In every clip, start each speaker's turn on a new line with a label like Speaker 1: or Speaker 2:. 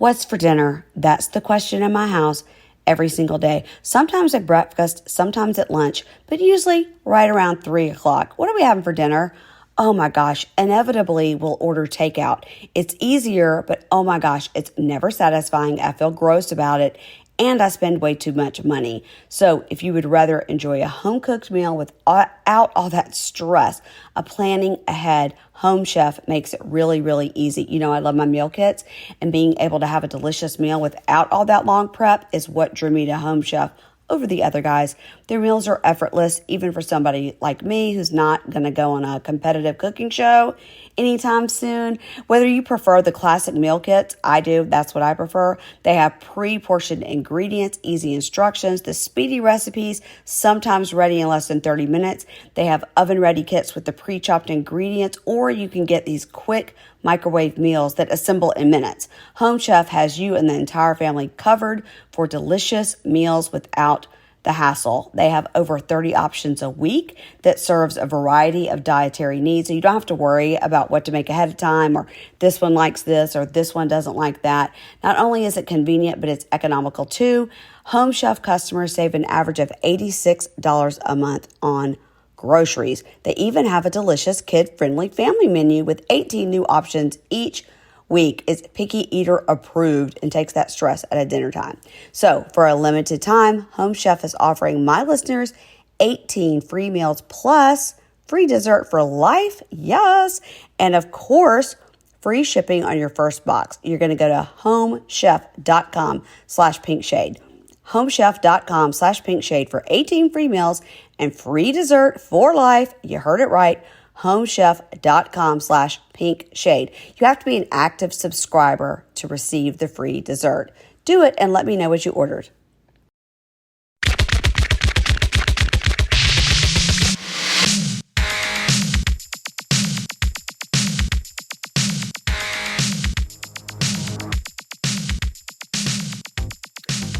Speaker 1: What's for dinner? That's the question in my house every single day. Sometimes at breakfast, sometimes at lunch, but usually right around 3 o'clock. What are we having for dinner? Oh my gosh, inevitably we'll order takeout. It's easier, but oh my gosh, it's never satisfying. I feel gross about it. And I spend way too much money. So if you would rather enjoy a home-cooked meal without all that stress of planning ahead, Home Chef makes it really, really easy. You know, I love my meal kits, and being able to have a delicious meal without all that long prep is what drew me to Home Chef over the other guys. Their meals are effortless, even for somebody like me who's not going to go on a competitive cooking show anytime soon. Whether you prefer the classic meal kits, I do. That's what I prefer. They have pre-portioned ingredients, easy instructions, the speedy recipes, sometimes ready in less than 30 minutes. They have oven-ready kits with the pre-chopped ingredients, or you can get these quick microwave meals that assemble in minutes. Home Chef has you and the entire family covered for delicious meals without the hassle. They have over 30 options a week that serves a variety of dietary needs. So you don't have to worry about what to make ahead of time, or this one likes this or this one doesn't like that. Not only is it convenient, but it's economical too. Home Chef customers save an average of $86 a month on groceries. They even have a delicious kid-friendly family menu with 18 new options each week. It's picky eater approved and takes that stress at a dinner time. So for a limited time, Home Chef is offering my listeners 18 free meals plus free dessert for life. Yes. And of course, free shipping on your first box. You're going to go to homechef.com/pinkshade. homechef.com/pinkshade for 18 free meals and free dessert for life. You heard it right. homechef.com/pinkshade. You have to be an active subscriber to receive the free dessert. Do it and let me know what you ordered.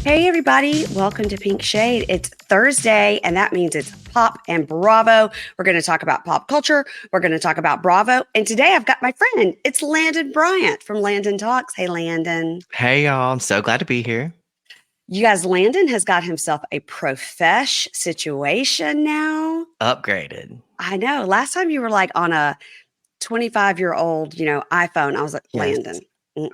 Speaker 1: Hey everybody, welcome to Pink Shade. It's Thursday, and that means it's Pop and Bravo. We're going to talk about pop culture. We're going to talk about Bravo. And today I've got my friend. It's Landon Bryant from Landon Talks. Hey, Landon.
Speaker 2: Hey, y'all. I'm so glad to be here.
Speaker 1: You guys, Landon has got himself a profesh situation now.
Speaker 2: Upgraded.
Speaker 1: I know. Last time you were like on a 25-year-old, iPhone. I was like,
Speaker 2: Yes.
Speaker 1: Landon.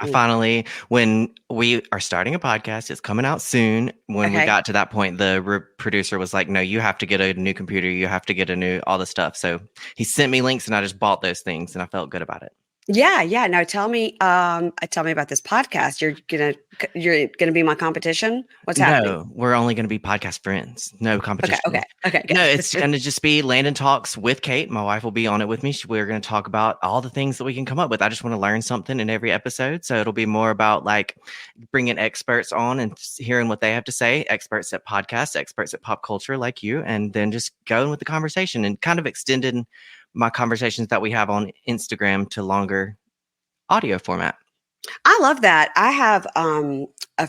Speaker 2: I finally, when we are starting a podcast, it's coming out soon. When we got to that point, the producer was like, no, you have to get a new computer. You have to get all the stuff. So he sent me links and I just bought those things and I felt good about it.
Speaker 1: Yeah. Now tell me about this podcast. You're gonna be my competition. What's happening?
Speaker 2: No, we're only going to be podcast friends. No competition.
Speaker 1: Okay. Good.
Speaker 2: No, it's going to just be Landon Talks with Kate. My wife will be on it with me. We're going to talk about all the things that we can come up with. I just want to learn something in every episode. So it'll be more about like bringing experts on and hearing what they have to say. Experts at podcasts, experts at pop culture like you, and then just going with the conversation and kind of extending my conversations that we have on Instagram to longer audio format.
Speaker 1: I love that. I have a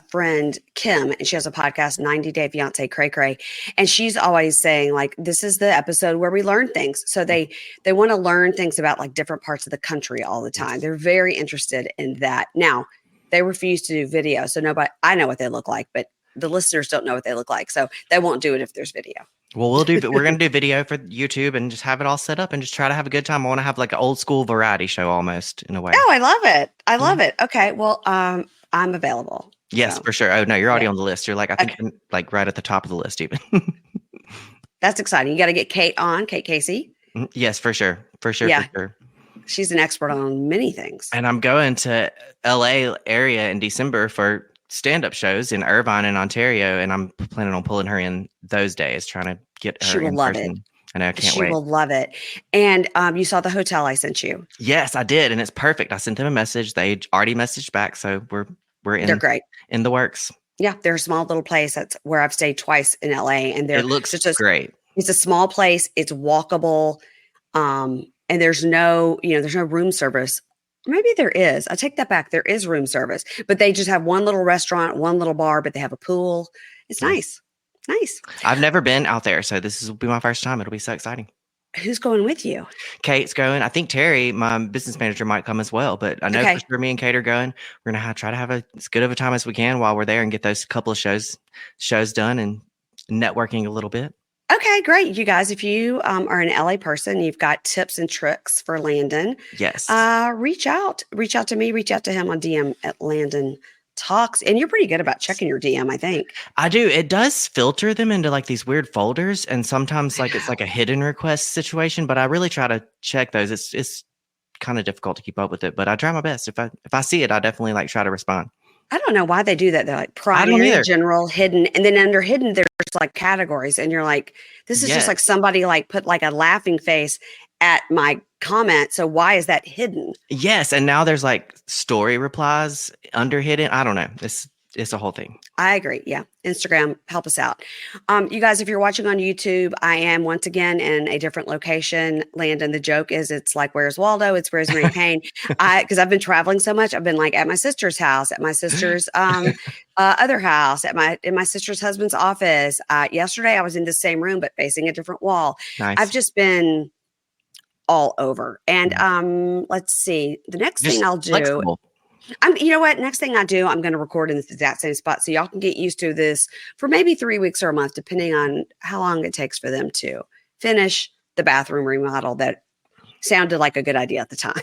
Speaker 1: friend, Kim, and she has a podcast, 90 Day Fiance Cray Cray. And she's always saying, like, this is the episode where we learn things. So they want to learn things about like different parts of the country all the time. They're very interested in that. Now, they refuse to do video. So I know what they look like, but the listeners don't know what they look like. So they won't do it if there's video.
Speaker 2: Well, we're going to do video for YouTube and just have it all set up and just try to have a good time. I want to have like an old school variety show almost in a way.
Speaker 1: Oh, I love it. I love it. Okay. Well, I'm available.
Speaker 2: Yes, for sure. Oh no, you're already on the list. You're like, I think you're like right at the top of the list even.
Speaker 1: That's exciting. You got to get Kate on, Kate Casey.
Speaker 2: Yes, for sure. For sure.
Speaker 1: She's an expert on many things.
Speaker 2: And I'm going to LA area in December for stand-up shows in Irvine and Ontario, and I'm planning on pulling her in those days, trying to get her in person. And I can't wait.
Speaker 1: She will love it. And you saw the hotel I sent you.
Speaker 2: Yes, I did, and it's perfect. I sent them a message. They already messaged back, so we're in. They're
Speaker 1: great.
Speaker 2: In the works.
Speaker 1: Yeah, they're a small little place. That's where I've stayed twice in LA, and
Speaker 2: it looks great.
Speaker 1: It's a small place. It's walkable, and there's no room service. Maybe there is. I take that back. There is room service, but they just have one little restaurant, one little bar, but they have a pool. It's nice. Nice.
Speaker 2: I've never been out there, so this will be my first time. It'll be so exciting.
Speaker 1: Who's going with you?
Speaker 2: Kate's going. I think Terry, my business manager, might come as well. But I know for
Speaker 1: Okay.
Speaker 2: sure me and Kate are going. We're gonna try to have as good of a time as we can while we're there and get those couple of shows done and networking a little bit.
Speaker 1: Okay, great. You guys, if you are an LA person, you've got tips and tricks for Landon,
Speaker 2: Yes.
Speaker 1: reach out. Reach out to me, reach out to him on DM at Landon Talks. And you're pretty good about checking your DM, I think.
Speaker 2: I do. It does filter them into like these weird folders, and sometimes
Speaker 1: I
Speaker 2: like it's like a hidden request situation. But I really try to check those. It's kind of difficult to keep up with it, but I try my best. If I see it, I definitely like try to respond.
Speaker 1: I don't know why they do that. They're like
Speaker 2: I don't
Speaker 1: primary,
Speaker 2: either.
Speaker 1: general, hidden, and then under hidden, there's like categories, and you're like, this is just
Speaker 2: Yes.
Speaker 1: like somebody like put like a laughing face at my comment. So why is that hidden?
Speaker 2: Yes, and now there's like story replies under hidden. I don't know. It's a whole thing.
Speaker 1: I agree. Yeah. Instagram, help us out. You guys, if you're watching on YouTube, I am once again in a different location. Landon, the joke is it's like, where's Waldo? It's Rosemary Payne. Because I've been traveling so much. I've been like at my sister's house, at my sister's other house, in my sister's husband's office. Yesterday, I was in the same room, but facing a different wall.
Speaker 2: Nice.
Speaker 1: I've just been all over. And
Speaker 2: Mm.
Speaker 1: let's see. The next
Speaker 2: Just
Speaker 1: thing I'll do.
Speaker 2: flexible.
Speaker 1: You know what? Next thing I do, I'm going to record in this exact same spot. So y'all can get used to this for maybe 3 weeks or a month, depending on how long it takes for them to finish the bathroom remodel that sounded like a good idea at the time.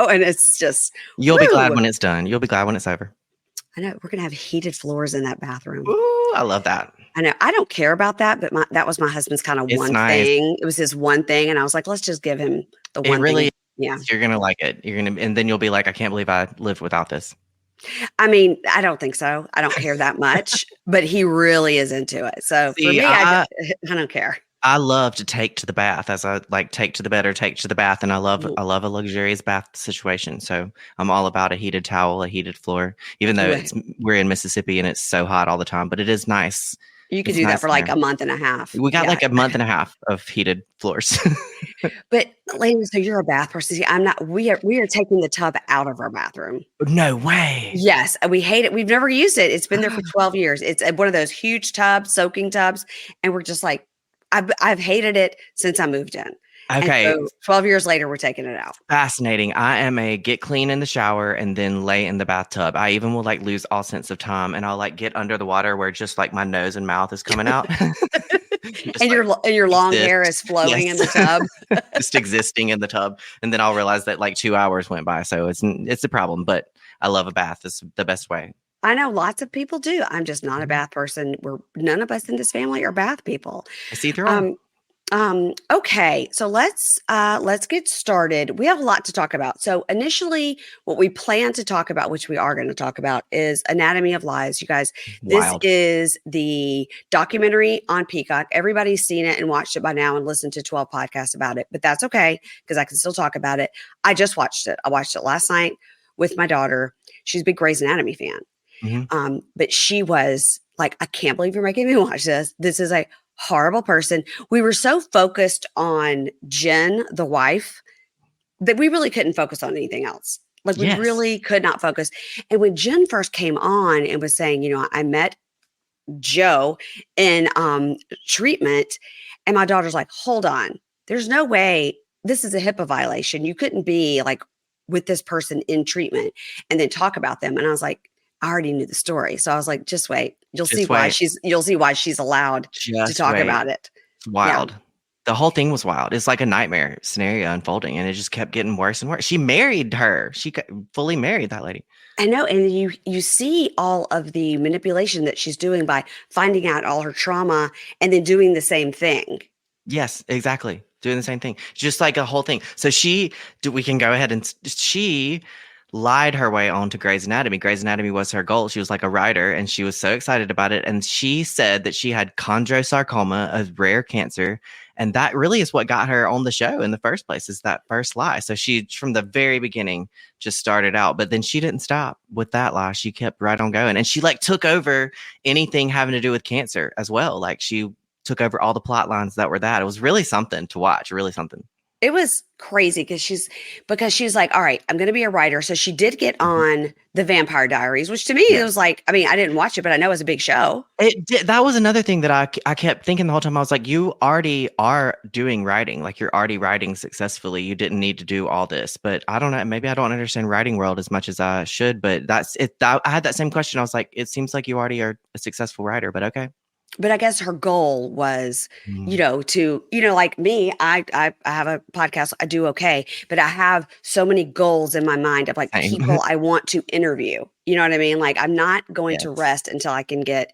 Speaker 1: And it's just,
Speaker 2: You'll be glad
Speaker 1: woo.
Speaker 2: when it's done. You'll be glad when it's over.
Speaker 1: I know we're going to have heated floors in that bathroom.
Speaker 2: Ooh, I love that.
Speaker 1: I know I don't care about that, but that was my husband's kind of
Speaker 2: It's
Speaker 1: one
Speaker 2: nice.
Speaker 1: thing. It was his one thing. And I was like, let's just give him the one
Speaker 2: It really
Speaker 1: thing. Yeah.
Speaker 2: You're gonna like it. And then you'll be like, I can't believe I lived without this.
Speaker 1: I mean, I don't think so. I don't care that much, but he really is into it. So for
Speaker 2: See,
Speaker 1: me, I don't care.
Speaker 2: I love to take to the bath, as I like take to the bed or take to the bath, and I love a luxurious bath situation. So I'm all about a heated towel, a heated floor, even though we're in Mississippi and it's so hot all the time. But it is nice.
Speaker 1: You could do that for like a month and a half.
Speaker 2: We got like a month and a half of heated floors.
Speaker 1: But Landon, so you're a bath person. See, I'm not. We are taking the tub out of our bathroom.
Speaker 2: No way.
Speaker 1: Yes, we hate it. We've never used it. It's been there for 12 years. It's one of those huge tubs, soaking tubs, and we're just like, I've hated it since I moved in.
Speaker 2: Okay.
Speaker 1: And so 12 years later, we're taking it out.
Speaker 2: Fascinating. I am a get clean in the shower and then lay in the bathtub. I even will like lose all sense of time, and I'll like get under the water where just like my nose and mouth is coming out.
Speaker 1: And your long hair is flowing in the tub.
Speaker 2: Just existing in the tub. And then I'll realize that like 2 hours went by. So it's a problem, but I love a bath. It's the best way.
Speaker 1: I know lots of people do. I'm just not a bath person. None of us in this family are bath people.
Speaker 2: I see through all.
Speaker 1: Okay, so let's get started. We have a lot to talk about. So initially, what we plan to talk about, which we are going to talk about, is Anatomy of Lies. You guys,
Speaker 2: Wild.
Speaker 1: This is the documentary on Peacock. Everybody's seen it and watched it by now and listened to 12 podcasts about it, but that's okay because I can still talk about it. I just watched it. I watched it last night with my daughter. She's a big Grey's Anatomy fan.
Speaker 2: Mm-hmm.
Speaker 1: But she was like, I can't believe you're making me watch this. This is a horrible person. We were so focused on Jen, the wife, that we really couldn't focus on anything else. Like we really could not focus. And when Jen first came on and was saying, I met Joe in treatment, and my daughter's like, hold on, there's no way this is a HIPAA violation. You couldn't be like with this person in treatment and then talk about them. And I was like, I already knew the story. So I was like, just wait. You'll see why she's allowed to talk about it.
Speaker 2: It's wild. Yeah. The whole thing was wild. It's like a nightmare scenario unfolding, and it just kept getting worse and worse. She married her. She fully married that lady.
Speaker 1: I know. And you see all of the manipulation that she's doing by finding out all her trauma and then doing the same thing.
Speaker 2: Yes, exactly. Doing the same thing. Just like a whole thing. So we can go ahead and she lied her way onto Grey's Anatomy. Grey's Anatomy was her goal. She was like a writer, and she was so excited about it. And she said that she had chondrosarcoma, a rare cancer. And that really is what got her on the show in the first place, is that first lie. So she, from the very beginning, just started out. But then she didn't stop with that lie. She kept right on going. And she like took over anything having to do with cancer as well. Like she took over all the plot lines that were that. It was really something to watch, really something.
Speaker 1: It was crazy because she's like, all right, I'm going to be a writer. So she did get
Speaker 2: Mhm.
Speaker 1: on the Vampire Diaries, which to me it was
Speaker 2: Yes.
Speaker 1: like, I mean, I didn't watch it, but I know it was a big show.
Speaker 2: It did, that was another thing that I kept thinking the whole time. I was like, you already are doing writing. Like you're already writing successfully. You didn't need to do all this. But I don't know. Maybe I don't understand writing world as much as I should. But that's it. I had that same question. I was like, it seems like you already are a successful writer. But okay.
Speaker 1: But I guess her goal was,
Speaker 2: Mm,
Speaker 1: like me, I have a podcast, I do okay, but I have so many goals in my mind of like
Speaker 2: same.
Speaker 1: people I want to interview. You know what I mean? Like I'm not going to
Speaker 2: Yes.
Speaker 1: rest until I can get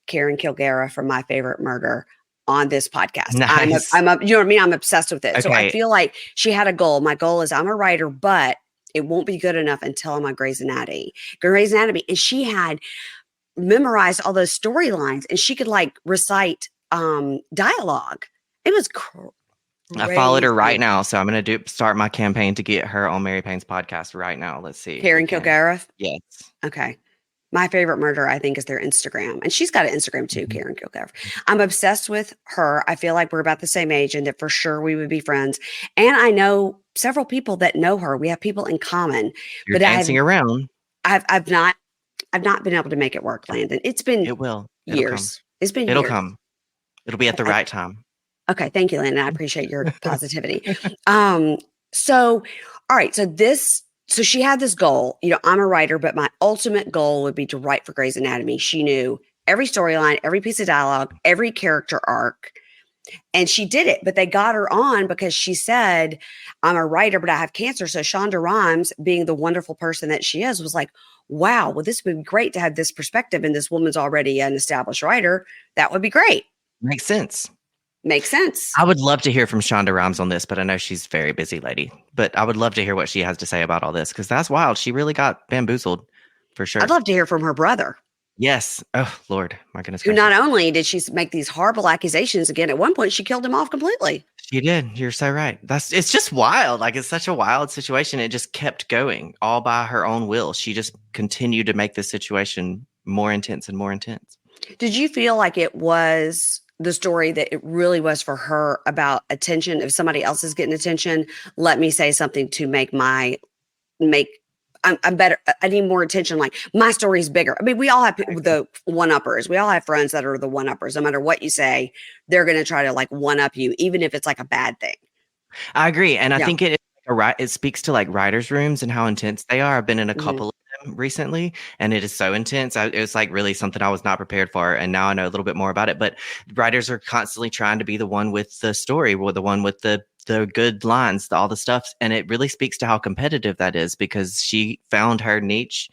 Speaker 1: Karen Kilgara from My Favorite Murder on this podcast.
Speaker 2: Nice.
Speaker 1: You know what I mean? I'm obsessed with it. So I
Speaker 2: Okay.
Speaker 1: feel like she had a goal. My goal is I'm a writer, but it won't be good enough until I'm on Grey's Anatomy. And she had memorized all those storylines and she could like recite dialogue. It was
Speaker 2: I followed her right
Speaker 1: crazy.
Speaker 2: now, so I'm gonna start my campaign to get her on Mary Payne's podcast right now. Let's see if we
Speaker 1: Karen
Speaker 2: can.
Speaker 1: Kilgariff.
Speaker 2: Yes.
Speaker 1: Okay. My Favorite Murder, I think, is their Instagram. And she's got an Instagram too,
Speaker 2: Mhm.
Speaker 1: Karen Kilgariff. I'm obsessed with her. I feel like we're about the same age and that for sure we would be friends. And I know several people that know her. We have people in common.
Speaker 2: You're
Speaker 1: But
Speaker 2: dancing around.
Speaker 1: I've not been able to make it work, Landon. It's been
Speaker 2: It will. It'll come.
Speaker 1: years. It's been
Speaker 2: It'll
Speaker 1: years.
Speaker 2: come. It'll be at the
Speaker 1: I,
Speaker 2: right time.
Speaker 1: Okay, thank you, Landon. I appreciate your positivity. Um, so all right, so she had this goal. I'm a writer, but my ultimate goal would be to write for Grey's Anatomy. She knew every storyline, every piece of dialogue, every character arc, and she did it. But they got her on because she said, "I'm a writer, but I have cancer." So Shonda Rhimes, being the wonderful person that she is, was like, "Wow, well, this would be great to have this perspective, and this woman's already an established writer. That would be great."
Speaker 2: Makes sense.
Speaker 1: Makes sense.
Speaker 2: I would love to hear from Shonda Rhimes on this, but I know she's a very busy lady. But I would love to hear what she has to say about all this because that's wild. She really got bamboozled for
Speaker 1: I'd
Speaker 2: sure.
Speaker 1: love to hear from her brother,
Speaker 2: Yes. Oh, Lord. My goodness
Speaker 1: who not
Speaker 2: gracious.
Speaker 1: only did she make these horrible accusations again, at one point she killed him off completely.
Speaker 2: She did. You're so right. It's just wild. Like it's such a wild situation. It just kept going all by her own will. She just continued to make this situation more intense and more intense.
Speaker 1: Did you feel like it was the story that it really was for her about attention? If somebody else is getting attention, let me say something to make I'm better. I need more attention. Like my story is bigger. I mean, we all have
Speaker 2: I agree.
Speaker 1: the one uppers. We all have friends that are the one uppers. No matter what you say, they're going to try to like one up you, even if it's like a bad thing.
Speaker 2: I agree. And I
Speaker 1: Yeah.
Speaker 2: think it speaks to like writers' rooms and how intense they are. I've been in a
Speaker 1: Hmm.
Speaker 2: couple of them recently, and it is so intense. It was like really something I was not prepared for, and now I know a little bit more about it. But writers are constantly trying to be the one with the story, or the one with the good lines, all the stuff, and it really speaks to how competitive that is because she found her
Speaker 1: Hmm.
Speaker 2: niche,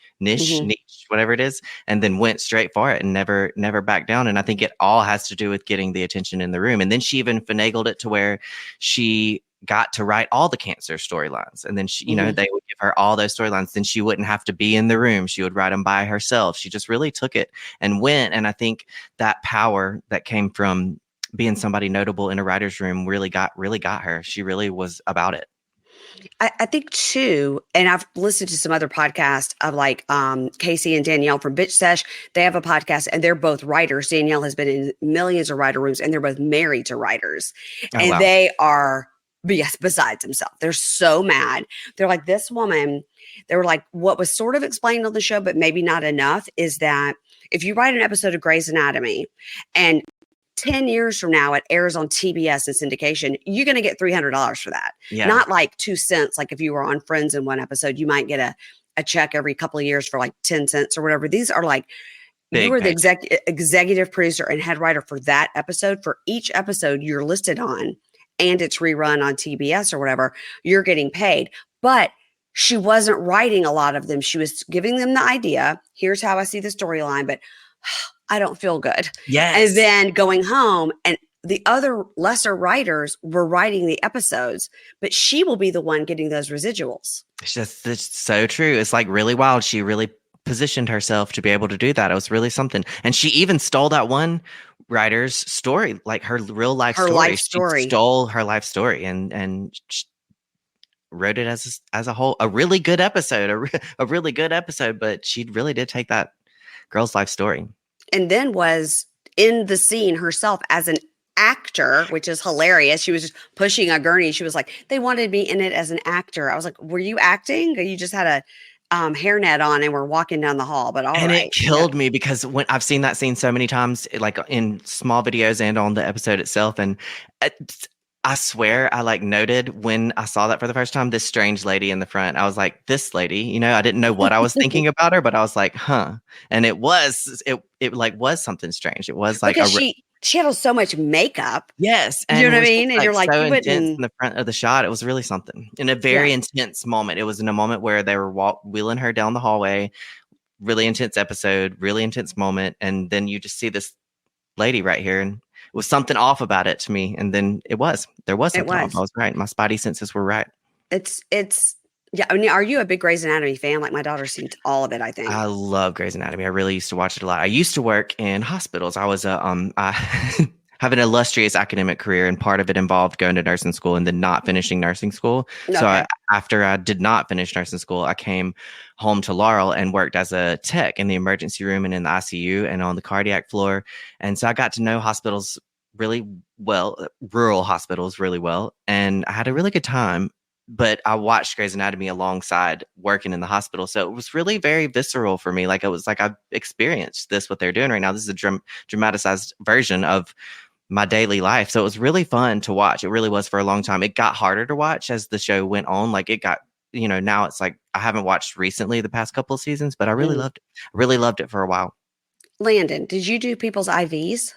Speaker 2: whatever it is, and then went straight for it and never backed down. And I think it all has to do with getting the attention in the room. And then she even finagled it to where she got to write all the cancer storylines. And then she,
Speaker 1: Hmm.
Speaker 2: they would give her all those storylines. Then she wouldn't have to be in the room. She would write them by herself. She just really took it and went. And I think that power that came from being somebody notable in a writer's room really got her. She really was about it.
Speaker 1: I think too, and I've listened to some other podcasts of like Casey and Danielle from Bitch Sesh. They have a podcast and they're both writers. Danielle has been in millions of writer rooms and they're both married to writers.
Speaker 2: Oh
Speaker 1: And
Speaker 2: wow.
Speaker 1: they are besides themselves. They're so mad. They're like, this woman, they were like, what was sort of explained on the show, but maybe not enough, is that if you write an episode of Grey's Anatomy and 10 years from now it airs on TBS and syndication, you're going to get $300 for that.
Speaker 2: Yeah.
Speaker 1: Not like 2 cents. Like if you were on Friends in one episode, you might get a check every couple of years for like 10 cents or whatever. These are like, you
Speaker 2: Big
Speaker 1: were the
Speaker 2: pay.
Speaker 1: executive producer and head writer for that episode. For each episode you're listed on and it's rerun on TBS or whatever, you're getting paid. But she wasn't writing a lot of them. She was giving them the idea. Here's how I see the storyline, but I don't feel good. And
Speaker 2: Yes.
Speaker 1: then going home and the other lesser writers were writing the episodes, but she will be the one getting those residuals.
Speaker 2: It's so true. It's like really wild. She really positioned herself to be able to do that. It was really something. And she even stole that one writer's story, like her real life
Speaker 1: Her
Speaker 2: story.
Speaker 1: life
Speaker 2: She
Speaker 1: story.
Speaker 2: stole her life story and wrote it as a whole, a really good episode, a really good episode. But she really did take that girl's life story.
Speaker 1: And then was in the scene herself as an actor, which is hilarious. She was just pushing a gurney. She was like, they wanted me in it as an actor. I was like, were you acting? Or you just had a hairnet on and we're walking down the hall, but all
Speaker 2: And it
Speaker 1: right. Yeah.
Speaker 2: killed me because when I've seen that scene so many times, like in small videos and on the episode itself, and I swear I like noted when I saw that for the first time, this strange lady in the front. I was like, this lady, I didn't know what I was thinking about her, but I was like, huh. And it like was something strange. It was like
Speaker 1: Because she had on so much makeup.
Speaker 2: yes,
Speaker 1: You
Speaker 2: and
Speaker 1: know what I
Speaker 2: was just
Speaker 1: mean? And
Speaker 2: like
Speaker 1: you're like,
Speaker 2: so
Speaker 1: you
Speaker 2: intense
Speaker 1: wouldn't.
Speaker 2: in the front of the shot. It was really something in a
Speaker 1: Yeah.
Speaker 2: very intense moment. It was in a moment where they were wheeling her down the hallway. Really intense episode, really intense moment, and then you just see this lady right here, and it was something off about it to me. And then there was
Speaker 1: It
Speaker 2: something off. I
Speaker 1: was.
Speaker 2: was right. My spidey senses were right.
Speaker 1: It's yeah. I mean, are you a big Grey's Anatomy fan? Like my daughter's seen all of it, I think.
Speaker 2: I love Grey's Anatomy. I really used to watch it a lot. I used to work in hospitals. I was I have an illustrious academic career, and part of it involved going to nursing school and then not finishing nursing school. So
Speaker 1: Okay.
Speaker 2: after I did not finish nursing school, I came home to Laurel and worked as a tech in the emergency room and in the ICU and on the cardiac floor. And so I got to know hospitals really well, rural hospitals really well, and I had a really good time. But I watched Grey's Anatomy alongside working in the hospital. So it was really very visceral for me. Like it was like I've experienced this, what they're doing right now. This is a dramatized version of my daily life. So it was really fun to watch. It really was for a long time. It got harder to watch as the show went on. Like it got, now it's like I haven't watched recently the past couple of seasons, but I really
Speaker 1: Mm.
Speaker 2: loved it. Really loved it for a while.
Speaker 1: Landon, did you do people's IVs?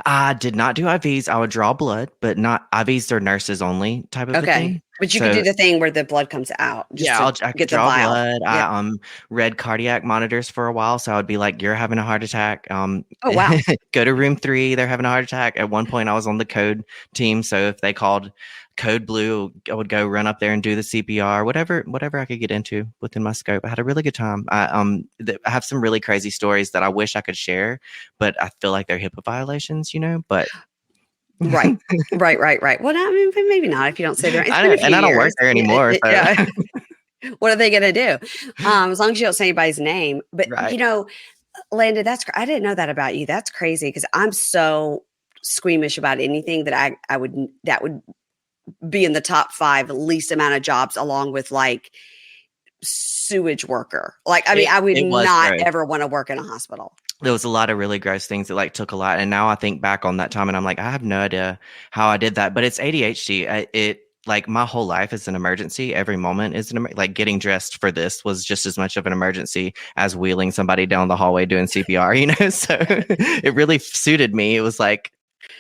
Speaker 2: I did not do IVs. I would draw blood, but not IVs or nurses only type of a
Speaker 1: Okay.
Speaker 2: thing.
Speaker 1: But you could do
Speaker 2: So
Speaker 1: the thing where the blood comes out just
Speaker 2: yeah,
Speaker 1: to
Speaker 2: I could
Speaker 1: get the
Speaker 2: draw
Speaker 1: vial.
Speaker 2: blood.
Speaker 1: Yep.
Speaker 2: I read cardiac monitors for a while, so I would be like, "You're having a heart attack."
Speaker 1: Oh, wow.
Speaker 2: Go to room 3. They're having a heart attack. At one point, I was on the code team, so if they called code blue, I would go run up there and do the CPR, whatever I could get into within my scope. I had a really good time. I have some really crazy stories that I wish I could share, but I feel like they're HIPAA violations, But
Speaker 1: Right. Right. Well, I mean, maybe not if you don't say the right. It's
Speaker 2: I
Speaker 1: been a
Speaker 2: don't,
Speaker 1: few
Speaker 2: and I don't work
Speaker 1: years.
Speaker 2: there anymore, so
Speaker 1: Yeah. What are they going to do? As long as you don't say anybody's name. But,
Speaker 2: right.
Speaker 1: Landon, I didn't know that about you. That's crazy because I'm so squeamish about anything that that would be in the top 5 least amount of jobs along with like sewage worker. Like, I mean, I would
Speaker 2: It was
Speaker 1: not
Speaker 2: gross.
Speaker 1: ever want to work in a hospital.
Speaker 2: There was a lot of really gross things that like took a lot, and now I think back on that time and I'm like, I have no idea how I did that, but it's ADHD. It like my whole life is an emergency. Every moment is like getting dressed for this was just as much of an emergency as wheeling somebody down the hallway doing CPR, so it really suited me. It was like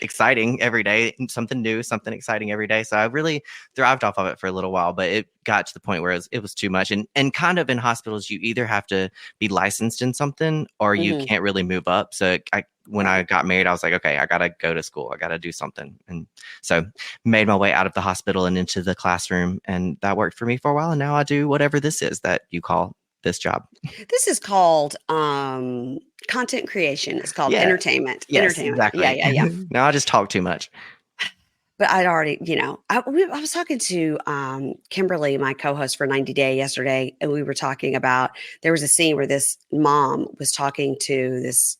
Speaker 2: exciting every day, something new, something exciting every day. So I really thrived off of it for a little while, but it got to the point where it was too much. And kind of in hospitals, you either have to be licensed in something or you
Speaker 1: Mhm.
Speaker 2: can't really move up. So when I
Speaker 1: Right.
Speaker 2: got married, I was like, okay, I got to go to school. I got to do something. And so made my way out of the hospital and into the classroom. And that worked for me for a while. And now I do whatever this is that you call this job.
Speaker 1: This is called content creation. It's called
Speaker 2: Yeah.
Speaker 1: entertainment.
Speaker 2: Yes,
Speaker 1: Entertainment. Yeah,
Speaker 2: exactly.
Speaker 1: yeah, yeah.
Speaker 2: Now I just talk too much.
Speaker 1: But I'd already, I was talking to Kimberly, my co-host for 90 Day yesterday, and we were talking about there was a scene where this mom was talking to this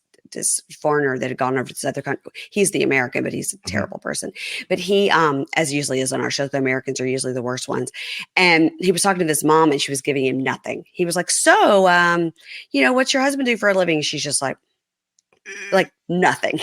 Speaker 1: foreigner that had gone over to this other country. He's the American, but he's a
Speaker 2: Mhm.
Speaker 1: terrible person. But he, as usually is on our show, the Americans are usually the worst ones. And he was talking to this mom, and she was giving him nothing. He was like, "So, what's your husband do for a living?" She's just like nothing.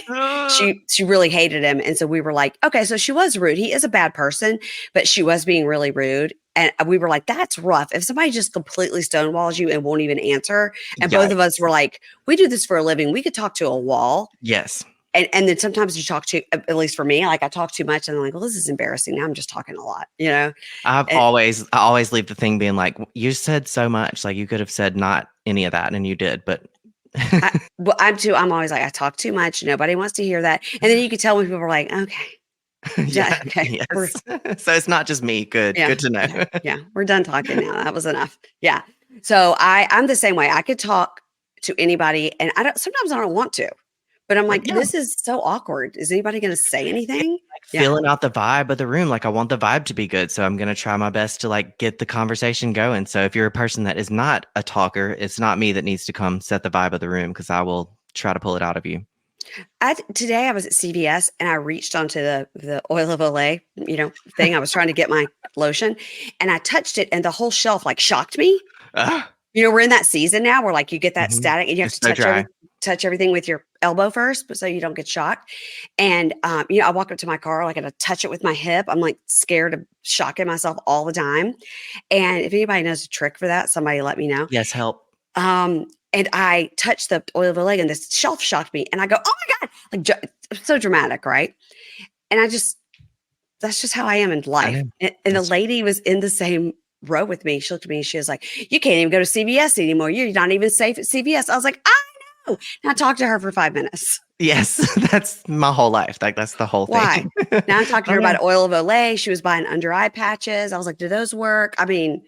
Speaker 1: She really hated him, and so we were like, okay, so she was rude. He is a bad person, but she was being really rude, and we were like, that's rough. If somebody just completely stonewalls you and won't even answer, and both of us were like, we do this for a living. We could talk to a wall,
Speaker 2: Yes.
Speaker 1: and then sometimes you talk to, at least for me, like I talk too much, and I'm like, well, this is embarrassing. Now I'm just talking a lot,
Speaker 2: I
Speaker 1: And
Speaker 2: always leave the thing being like, you said so much, like you could have said not any of that, and you did, but
Speaker 1: I'm always like, I talk too much. Nobody wants to hear that, and then you could tell when people are like, okay.
Speaker 2: yeah,
Speaker 1: Okay.
Speaker 2: yes. So it's not just me. Good,
Speaker 1: Yeah.
Speaker 2: good to know.
Speaker 1: Yeah. We're done talking now. That was enough. Yeah. So I'm the same way. I could talk to anybody and sometimes I don't want to, but I'm like,
Speaker 2: Yeah,
Speaker 1: this is so awkward. Is anybody going to say anything?
Speaker 2: like
Speaker 1: Yeah.
Speaker 2: filling out the vibe of the room. Like I want the vibe to be good, so I'm gonna try my best to like get the conversation going. So if you're a person that is not a talker, it's not me that needs to come set the vibe of the room because I will try to pull it out of you.
Speaker 1: Today I was at CVS and I reached onto the oil of Olay, thing. I was trying to get my lotion and I touched it and the whole shelf like shocked me.
Speaker 2: Ah,
Speaker 1: We're in that season now where like you get that
Speaker 2: mhm.
Speaker 1: static and you have
Speaker 2: It's
Speaker 1: to
Speaker 2: so dry.
Speaker 1: touch everything with your elbow first, but so you don't get shocked. And I walk up to my car, like I touch it with my hip. I'm like scared of shocking myself all the time. And if anybody knows a trick for that, somebody let me know.
Speaker 2: Yes, help.
Speaker 1: And I touched the oil of the leg and this shelf shocked me. And I go, oh my God, like so dramatic, right? And that's just how I am in
Speaker 2: I
Speaker 1: life.
Speaker 2: know.
Speaker 1: And the
Speaker 2: That's
Speaker 1: lady was in the same row with me. She looked at me and she was like, you can't even go to CVS anymore. You're not even safe at CVS. I was like, I know. And I talked to her for 5 minutes.
Speaker 2: yes, that's my whole life. Like that's the whole thing.
Speaker 1: Why? Now I'm talking to
Speaker 2: I
Speaker 1: her
Speaker 2: don't know.
Speaker 1: about oil of Olay. She was buying under eye patches. I was like, do those work? I mean,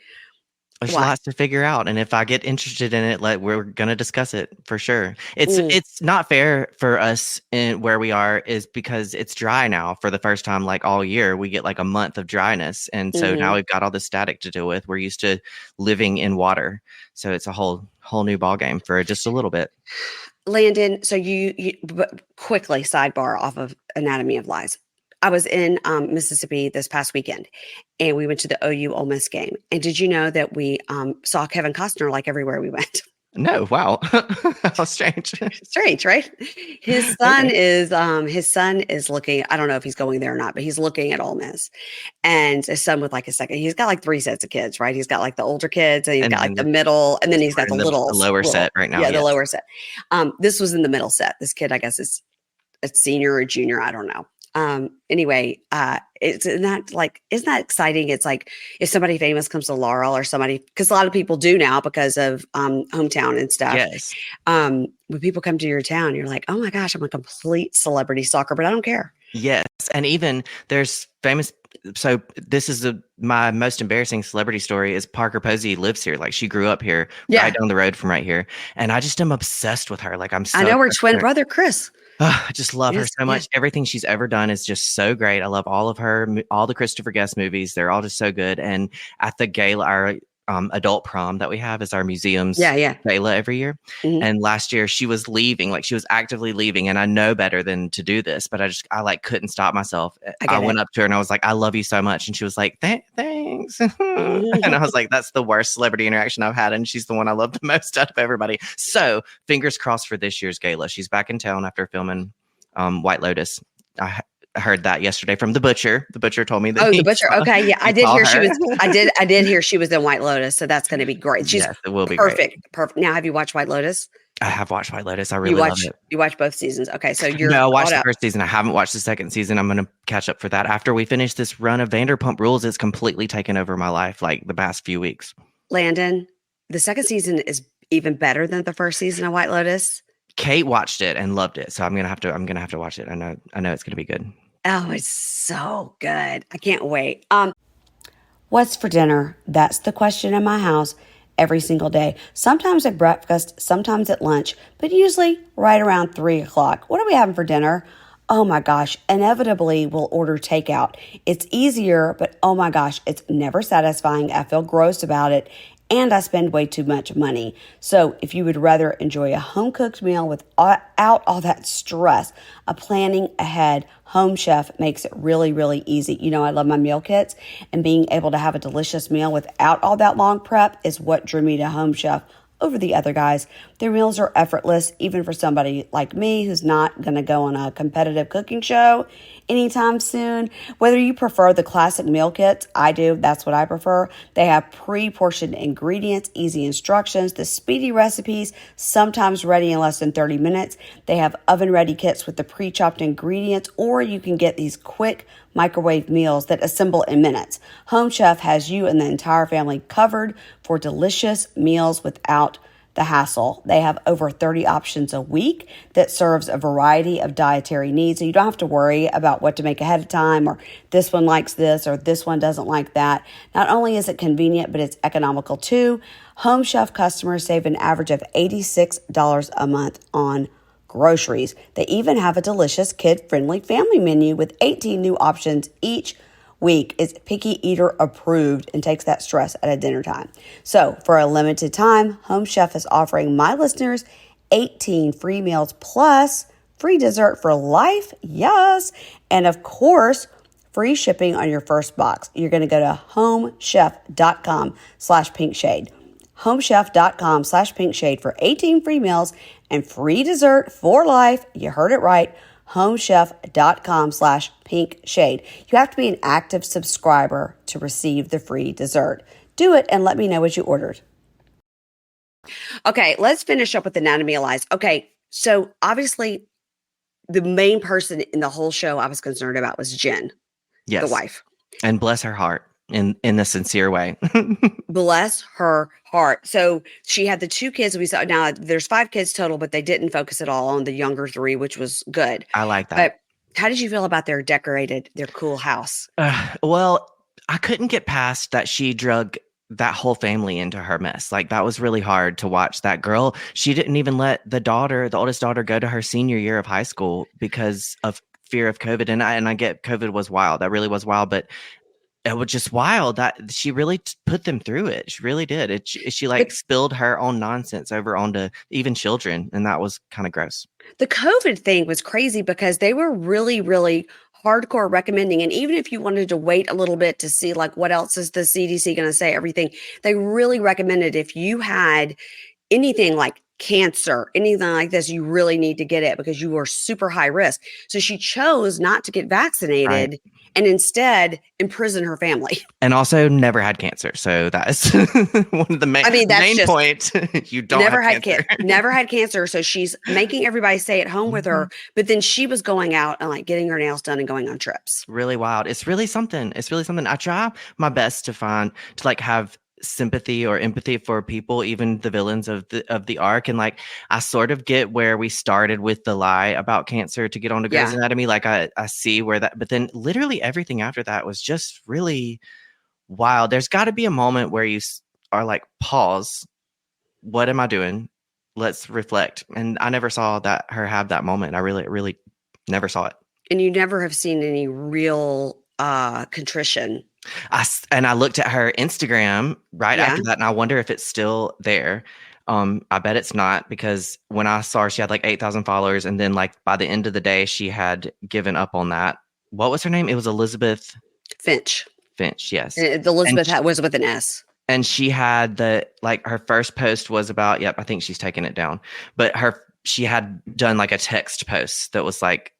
Speaker 2: There's
Speaker 1: why?
Speaker 2: lots to figure out, and if I get interested in it, like we're gonna discuss it for sure.
Speaker 1: Mm,
Speaker 2: It's not fair for us in where we are is because it's dry now for the first time like all year. We get like a month of dryness, and so now
Speaker 1: hmm
Speaker 2: we've got all the static to deal with. We're used to living in water, so it's a whole new ball game for just a little bit.
Speaker 1: Landon, so but quickly sidebar off of Anatomy of Lies. I was in Mississippi this past weekend, and we went to the OU Ole Miss game. And did you know that we saw Kevin Costner like everywhere we went?
Speaker 2: No, wow, how strange.
Speaker 1: Strange, right?
Speaker 2: Okay.
Speaker 1: His son is looking. I don't know if he's going there or not, but he's looking at Ole Miss, and his son with like a second. He's got like three sets of kids, right? He's got like the older kids, and he's
Speaker 2: And
Speaker 1: got like
Speaker 2: then
Speaker 1: the middle, and then
Speaker 2: yes,
Speaker 1: he's
Speaker 2: we're
Speaker 1: got the
Speaker 2: in the lower set right now.
Speaker 1: yeah, the
Speaker 2: Yes.
Speaker 1: lower set. This was in the middle set. This kid, I guess, is a senior or junior. I don't know. Anyway, isn't that exciting? It's like if somebody famous comes to Laurel or somebody, because a lot of people do now because of hometown and stuff.
Speaker 2: Yes.
Speaker 1: When people come to your town, you're like, oh my gosh, I'm a complete celebrity stalker, but I don't care.
Speaker 2: Yes, and even there's famous. So this is my most embarrassing celebrity story is Parker Posey lives here. Like she grew up here, right
Speaker 1: Yeah,
Speaker 2: down the road from right here, and I just am obsessed with her. Like I'm
Speaker 1: I
Speaker 2: so
Speaker 1: know her
Speaker 2: obsessed with
Speaker 1: twin
Speaker 2: her.
Speaker 1: brother, Chris.
Speaker 2: I just love her
Speaker 1: Yes,
Speaker 2: so
Speaker 1: yeah,
Speaker 2: much. Everything she's ever done is just so great. I love all of her, all the Christopher Guest movies. They're all just so good. And at the gala, our adult prom that we have is our museum's
Speaker 1: yeah, yeah.
Speaker 2: gala every year.
Speaker 1: Mhm.
Speaker 2: And last year she was leaving, like she was actively leaving. And I know better than to do this, but I like couldn't stop myself.
Speaker 1: I
Speaker 2: I
Speaker 1: get it.
Speaker 2: went up to her and I was like, I love you so much. And she was like, thanks. And I
Speaker 1: Mhm.
Speaker 2: was like, that's the worst celebrity interaction I've had. And she's the one I love the most out of everybody. So fingers crossed for this year's gala. She's back in town after filming White Lotus. I heard that yesterday from the butcher. The butcher told me that
Speaker 1: Oh, the butcher. Okay, yeah, I
Speaker 2: he
Speaker 1: did
Speaker 2: saw
Speaker 1: hear she
Speaker 2: her.
Speaker 1: was. I did hear she was in White Lotus, so that's going to be great. She's
Speaker 2: Yes, it will be great.
Speaker 1: perfect. Perfect. Now, have you watched White Lotus?
Speaker 2: I have watched White Lotus. I really love it.
Speaker 1: You watch both seasons. Okay, so you're
Speaker 2: No, I watched
Speaker 1: caught
Speaker 2: the
Speaker 1: up.
Speaker 2: first season. I haven't watched the second season. I'm going to catch up for that. After we finish this run of Vanderpump Rules, it's completely taken over my life like the past few weeks.
Speaker 1: Landon, the second season is even better than the first season of White Lotus.
Speaker 2: Kate watched it and loved it. So I'm gonna have to watch it. I know it's gonna be good.
Speaker 1: Oh, it's so good. I can't wait.
Speaker 3: What's for dinner? That's the question in my house every single day. Sometimes at breakfast, sometimes at lunch, but usually right around 3 o'clock. What are we having for dinner? Oh my gosh, inevitably we'll order takeout. It's easier, but oh my gosh, it's never satisfying. I feel gross about it, and I spend way too much money. So if you would rather enjoy a home cooked meal without all that stress of planning ahead, Home Chef makes it really, really easy. You know, I love my meal kits, and being able to have a delicious meal without all that long prep is what drew me to Home Chef over the other guys. Their meals are effortless, even for somebody like me who's not going to go on a competitive cooking show anytime soon. Whether you prefer the classic meal kits, I do. That's what I prefer. They have pre-portioned ingredients, easy instructions, the speedy recipes, sometimes ready in less than 30 minutes. They have oven-ready kits with the pre-chopped ingredients, or you can get these quick microwave meals that assemble in minutes. Home Chef has you and the entire family covered for delicious meals without the hassle. They have over 30 options a week that serves a variety of dietary needs. So you don't have to worry about what to make ahead of time, or this one likes this or this one doesn't like that. Not only is it convenient, but it's economical too. Home Chef customers save an average of $86 a month on groceries. They even have a delicious kid-friendly family menu with 18 new options each week. It's picky eater approved and takes that stress at a dinner time. So for a limited time, Home Chef is offering my listeners 18 free meals plus free dessert for life. Yes. And of course, free shipping on your first box. You're going to go to homechef.com/pinkshade. homechef.com/pinkshade for 18 free meals and free dessert for life. You heard it right. homechef.com/pinkshade. You have to be an active subscriber to receive the free dessert. Do it and let me know what you ordered. Okay, let's finish up with Anatomy of Lies. Okay, so obviously the main person in the whole show I was concerned about was Jen,
Speaker 2: Yes.
Speaker 3: the wife.
Speaker 2: And bless her heart in a sincere way.
Speaker 3: Bless her heart. So she had the 2 kids we saw. Now there's 5 kids total, but they didn't focus at all on the younger 3, which was good.
Speaker 2: I like that.
Speaker 3: But how did you feel about their cool house?
Speaker 2: Well, I couldn't get past that she drug that whole family into her mess. Like, that was really hard to watch. That girl, she didn't even let the oldest daughter, go to her senior year of high school because of fear of COVID. And I get COVID was wild. That really was wild, but it was just wild that she really put them through it. She really did. She like spilled her own nonsense over onto even children. And that was kind of gross.
Speaker 3: The COVID thing was crazy because they were really, really hardcore recommending. And even if you wanted to wait a little bit to see like what else is the CDC going to say, everything, they really recommended if you had anything like cancer, anything like this, you really need to get it because you are super high risk. So she chose not to get vaccinated and instead imprison her family.
Speaker 2: And also never had cancer. So that's one of the main point. You don't
Speaker 3: never
Speaker 2: have
Speaker 3: had
Speaker 2: cancer.
Speaker 3: Never had cancer. So she's making everybody stay at home with her. But then she was going out and like getting her nails done and going on trips.
Speaker 2: Really wild. It's really something. I try my best to like have sympathy or empathy for people, even the villains of the arc. And like, I sort of get where we started with the lie about cancer to get onto Grey's Anatomy. Like I see where that, but then literally everything after that was just really wild. There's got to be a moment where you are like, pause. What am I doing? Let's reflect. And I never saw her have that moment. I really, really never saw it.
Speaker 3: And you never have seen any real contrition.
Speaker 2: I looked at her Instagram after that, and I wonder if it's still there. I bet it's not, because when I saw her, she had like 8,000 followers, and then like by the end of the day, she had given up on that. What was her name? It was Elizabeth
Speaker 3: Finch.
Speaker 2: Finch, yes.
Speaker 3: Elizabeth was with an S.
Speaker 2: And she had her first post was about, I think she's taken it down, but she had done like a text post that was like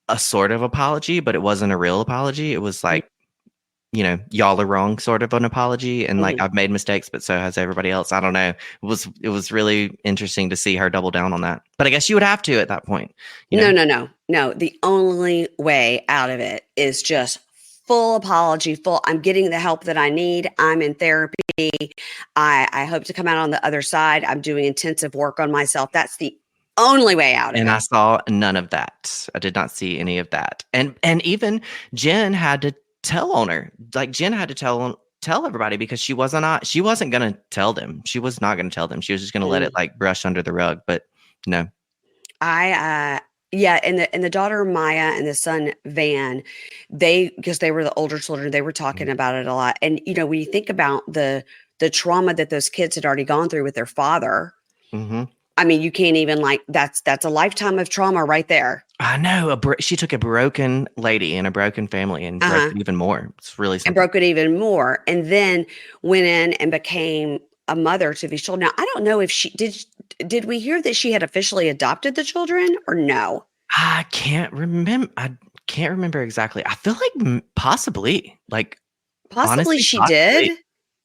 Speaker 2: a sort of apology, but it wasn't a real apology. It was like, y'all are wrong sort of an apology. And like, I've made mistakes, but so has everybody else. I don't know. It was really interesting to see her double down on that. But I guess you would have to at that point.
Speaker 3: No. The only way out of it is just full apology, I'm getting the help that I need. I'm in therapy. I hope to come out on the other side. I'm doing intensive work on myself. That's the only way out of it.
Speaker 2: And I saw none of that. I did not see any of that. And even Jen had to tell on her. Like, Jen had to tell everybody, because she wasn't going to tell them. She was not going to tell them. She was just going to let it like brush under the rug. But no.
Speaker 3: And the daughter Maya and the son Van, because they were the older children, they were talking about it a lot. And when you think about the trauma that those kids had already gone through with their father, I mean, you can't even that's a lifetime of trauma right there.
Speaker 2: I know. She took a broken lady and a broken family and broke it even more. It's really something.
Speaker 3: And broke it even more, and then went in and became a mother to these children. Now, I don't know if she did we hear that she had officially adopted the children or no?
Speaker 2: I can't remember exactly. I feel like possibly honestly,
Speaker 3: she did.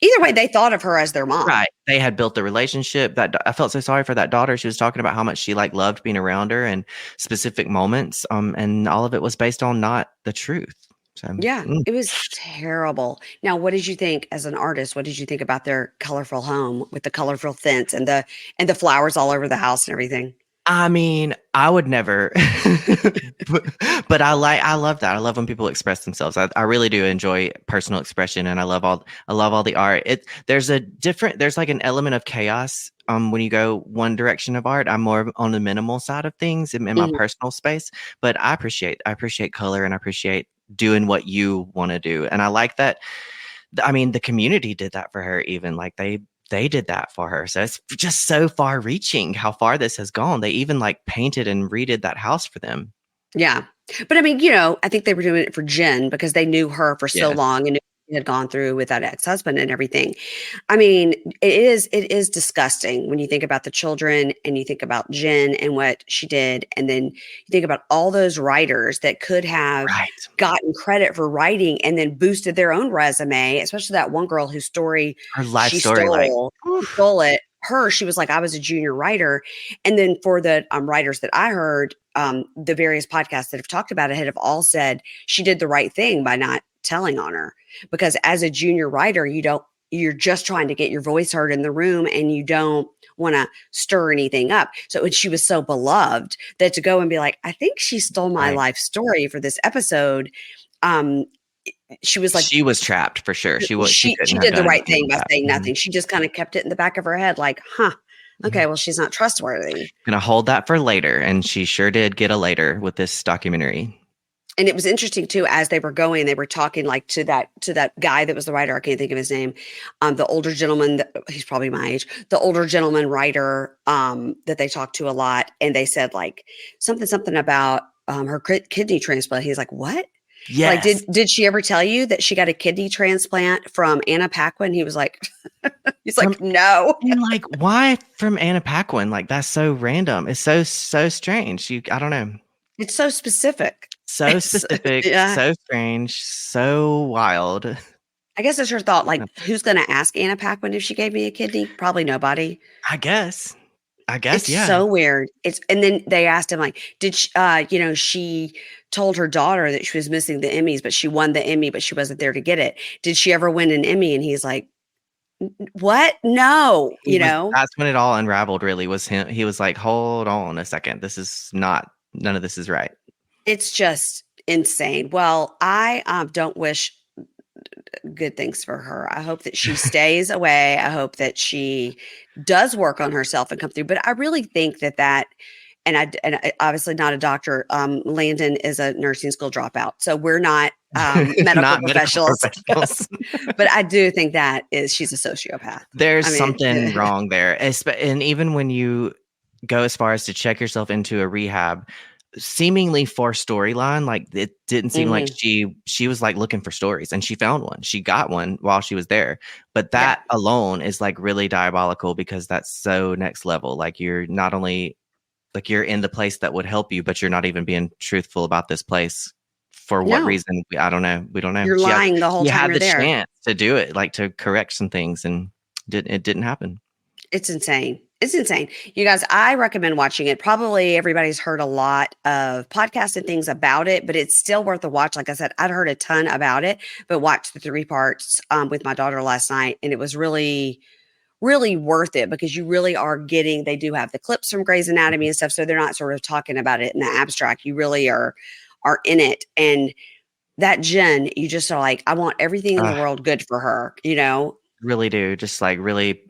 Speaker 3: Either way, they thought of her as their mom.
Speaker 2: Right. They had built the relationship. That I felt so sorry for that daughter. She was talking about how much she loved being around her and specific moments. And all of it was based on not the truth. So
Speaker 3: It was terrible. Now, what did you think as an artist? What did you think about their colorful home with the colorful fence and the flowers all over the house and everything?
Speaker 2: I mean, I would never, but I love that. I love when people express themselves. I really do enjoy personal expression, and I love all the art. There's like an element of chaos when you go one direction of art. I'm more on the minimal side of things in my personal space, but I appreciate color, and I appreciate doing what you want to do. And I like that. I mean, the community did that for her, even like they they did that for her. So it's just so far reaching how far this has gone. They even like painted and redid that house for them.
Speaker 1: Yeah. But I mean, I think they were doing it for Jen because they knew her for so
Speaker 2: Yes.
Speaker 1: long and knew what she had gone through with that ex-husband and everything. I mean, it is disgusting when you think about the children and you think about Jen and what she did. And then you think about all those writers that could have
Speaker 2: Right.
Speaker 1: gotten credit for writing and then boosted their own resume, especially that one girl whose story
Speaker 2: Her life
Speaker 1: she
Speaker 2: story, like,
Speaker 1: stole it. She was like, I was a junior writer. And then for the writers that I heard, the various podcasts that have talked about it have all said she did the right thing by not telling on her, because as a junior writer, you're just trying to get your voice heard in the room and you don't want to stir anything up. So she was so beloved that to go and be like, I think she stole my
Speaker 2: right.
Speaker 1: life story for this episode. Um, she was like,
Speaker 2: She was trapped for sure. She
Speaker 1: she
Speaker 2: couldn't have
Speaker 1: did the
Speaker 2: done
Speaker 1: right
Speaker 2: anything
Speaker 1: thing
Speaker 2: with
Speaker 1: by
Speaker 2: that.
Speaker 1: saying
Speaker 2: Mhm.
Speaker 1: nothing. She just kind of kept it in the back of her head, like, okay, well, she's not trustworthy.
Speaker 2: Gonna hold that for later, and she sure did get a later with this documentary.
Speaker 1: And it was interesting too, as they were going, they were talking like to that guy that was the writer. I can't think of his name. The older gentleman, he's probably my age, the older gentleman writer, that they talked to a lot. And they said like something about, her kidney transplant. He's like, what? Like,
Speaker 2: Yes.
Speaker 1: did she ever tell you that she got a kidney transplant from Anna Paquin? He was like, he's
Speaker 2: From
Speaker 1: like, no.
Speaker 2: and like, why from Anna Paquin? Like, that's so random. It's so strange. I don't know.
Speaker 1: It's so specific.
Speaker 2: So specific,
Speaker 1: Yeah.
Speaker 2: so strange, so wild.
Speaker 1: I guess it's her thought, like, who's going to ask Anna Paquin if she gave me a kidney? Probably nobody.
Speaker 2: I guess.
Speaker 1: It's
Speaker 2: Yeah.
Speaker 1: so weird. And then they asked him, like, did she, she told her daughter that she was missing the Emmys, but she won the Emmy, but she wasn't there to get it. Did she ever win an Emmy? And he's like, what? No,
Speaker 2: That's when it all unraveled, really, was him. He was like, hold on a second. None of this is right.
Speaker 1: It's just insane. Well, I don't wish good things for her. I hope that she stays away. I hope that she does work on herself and come through. But I really think that and I obviously not a doctor. Landon is a nursing school dropout, so we're not medical
Speaker 2: Not medical
Speaker 1: professionals.
Speaker 2: professionals.
Speaker 1: But I do think she's a sociopath.
Speaker 2: There's
Speaker 1: I mean,
Speaker 2: something wrong there. And even when you go as far as to check yourself into a rehab, seemingly for storyline, like it didn't seem like she was like looking for stories, and she found one. She got one while she was there. But that alone is like really diabolical, because that's so next level. Like, you're not only like you're in the place that would help you, but you're not even being truthful about this place. For what reason? I don't know. We don't know.
Speaker 1: You're lying the whole time
Speaker 2: had
Speaker 1: you're
Speaker 2: the
Speaker 1: there.
Speaker 2: chance to do it, like to correct some things, and it didn't happen.
Speaker 1: It's insane. It's insane. You guys, I recommend watching it. Probably everybody's heard a lot of podcasts and things about it, but it's still worth a watch. Like I said, I'd heard a ton about it, but watched the 3 parts with my daughter last night, and it was really, really worth it, because you really are getting, they do have the clips from Grey's Anatomy and stuff, so they're not sort of talking about it in the abstract. You really are in it. And that Jen, you just are like, I want everything in the world good for her,
Speaker 2: Really do. Just like really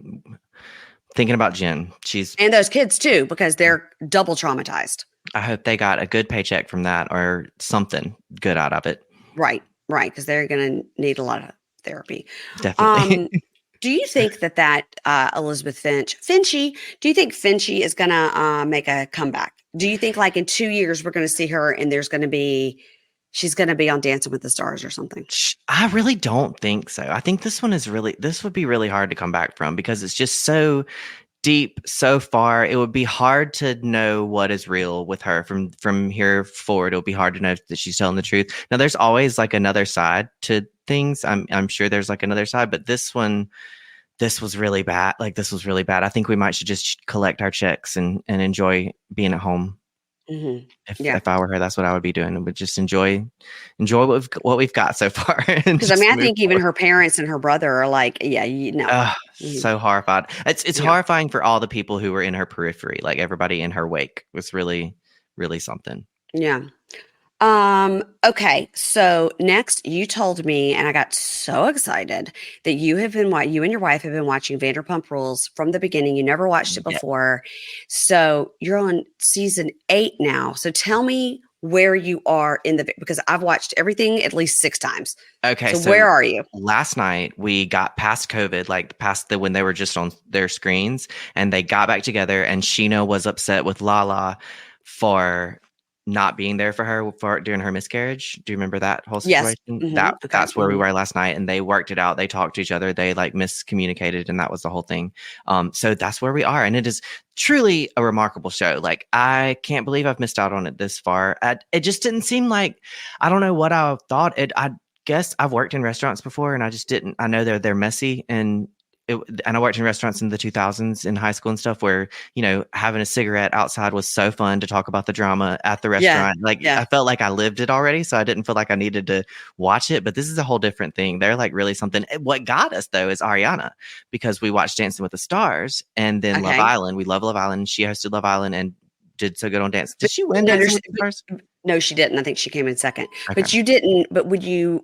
Speaker 2: thinking about Jen.
Speaker 1: And those kids too, because they're double traumatized.
Speaker 2: I hope they got a good paycheck from that, or something good out of it.
Speaker 1: Right. Because they're going to need a lot of therapy.
Speaker 2: Definitely.
Speaker 1: Do you think that Elizabeth Finchy, do you think Finchy is going to make a comeback? Do you think like in 2 years we're going to see her and she's going to be on Dancing with the Stars or something?
Speaker 2: I really don't think so. I think this would be really hard to come back from, because it's just so deep, so far. It would be hard to know what is real with her from here forward. It'll be hard to know that she's telling the truth. Now, there's always like another side to things. I'm sure there's like another side, but this was really bad. Like, this was really bad. I think we should just collect our checks and enjoy being at home.
Speaker 1: Mm-hmm.
Speaker 2: If I were her, that's what I would be doing. And would just enjoy what we've got so far.
Speaker 1: Because I think even her parents and her brother are like,
Speaker 2: so horrified. It's horrifying for all the people who were in her periphery. Like, everybody in her wake was really, really something.
Speaker 1: Yeah. Okay. So next, you told me, and I got so excited, that you and your wife have been watching Vanderpump Rules from the beginning. You never watched it before. So you're on season 8 now. So tell me where you are because I've watched everything at least 6 times.
Speaker 2: Okay,
Speaker 1: So where are you?
Speaker 2: Last night we got past COVID, like past when they were just on their screens, and they got back together, and Sheena was upset with Lala for not being there for her during her miscarriage. Do you remember that whole
Speaker 1: Yes.
Speaker 2: situation?
Speaker 1: Okay.
Speaker 2: That's where we were last night, and they worked it out. They talked to each other. They like miscommunicated, and that was the whole thing. So that's where we are, and it is truly a remarkable show. Like, I can't believe I've missed out on it this far. It just didn't seem like, I don't know what I thought. I guess I've worked in restaurants before, and I just didn't. I know they're messy, and I worked in restaurants in the 2000s in high school and stuff, where having a cigarette outside was so fun to talk about the drama at the restaurant. I felt like I lived it already, so I didn't feel like I needed to watch it. But this is a whole different thing. They're like really something. What got us though is Ariana, because we watched Dancing with the Stars and then Love Island. We love Love Island. She hosted Love Island and did so good on Dance. Did she win Dancing with the Stars?
Speaker 1: No, she didn't. I think she came in second. Okay. But you didn't. But when you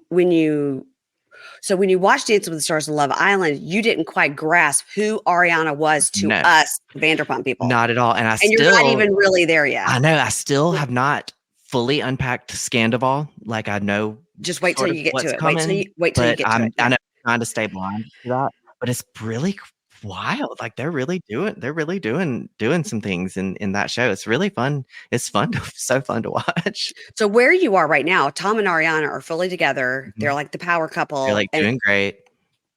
Speaker 1: watched Dancing with the Stars and Love Island, you didn't quite grasp who Ariana was to us Vanderpump people.
Speaker 2: Not at all. And
Speaker 1: you're not even really there yet.
Speaker 2: I know. I still have not fully unpacked Scandival. Like, I know.
Speaker 1: Just wait till you get to it.
Speaker 2: Coming,
Speaker 1: wait till you get to it.
Speaker 2: I know I'm trying to stay blind to that, but it's really wild. Like, they're really doing some things in that show. It's really fun. It's fun. So fun to watch.
Speaker 1: So where you are right now, Tom and Ariana are fully together. Mm-hmm. They're like the power couple.
Speaker 2: They're like doing great.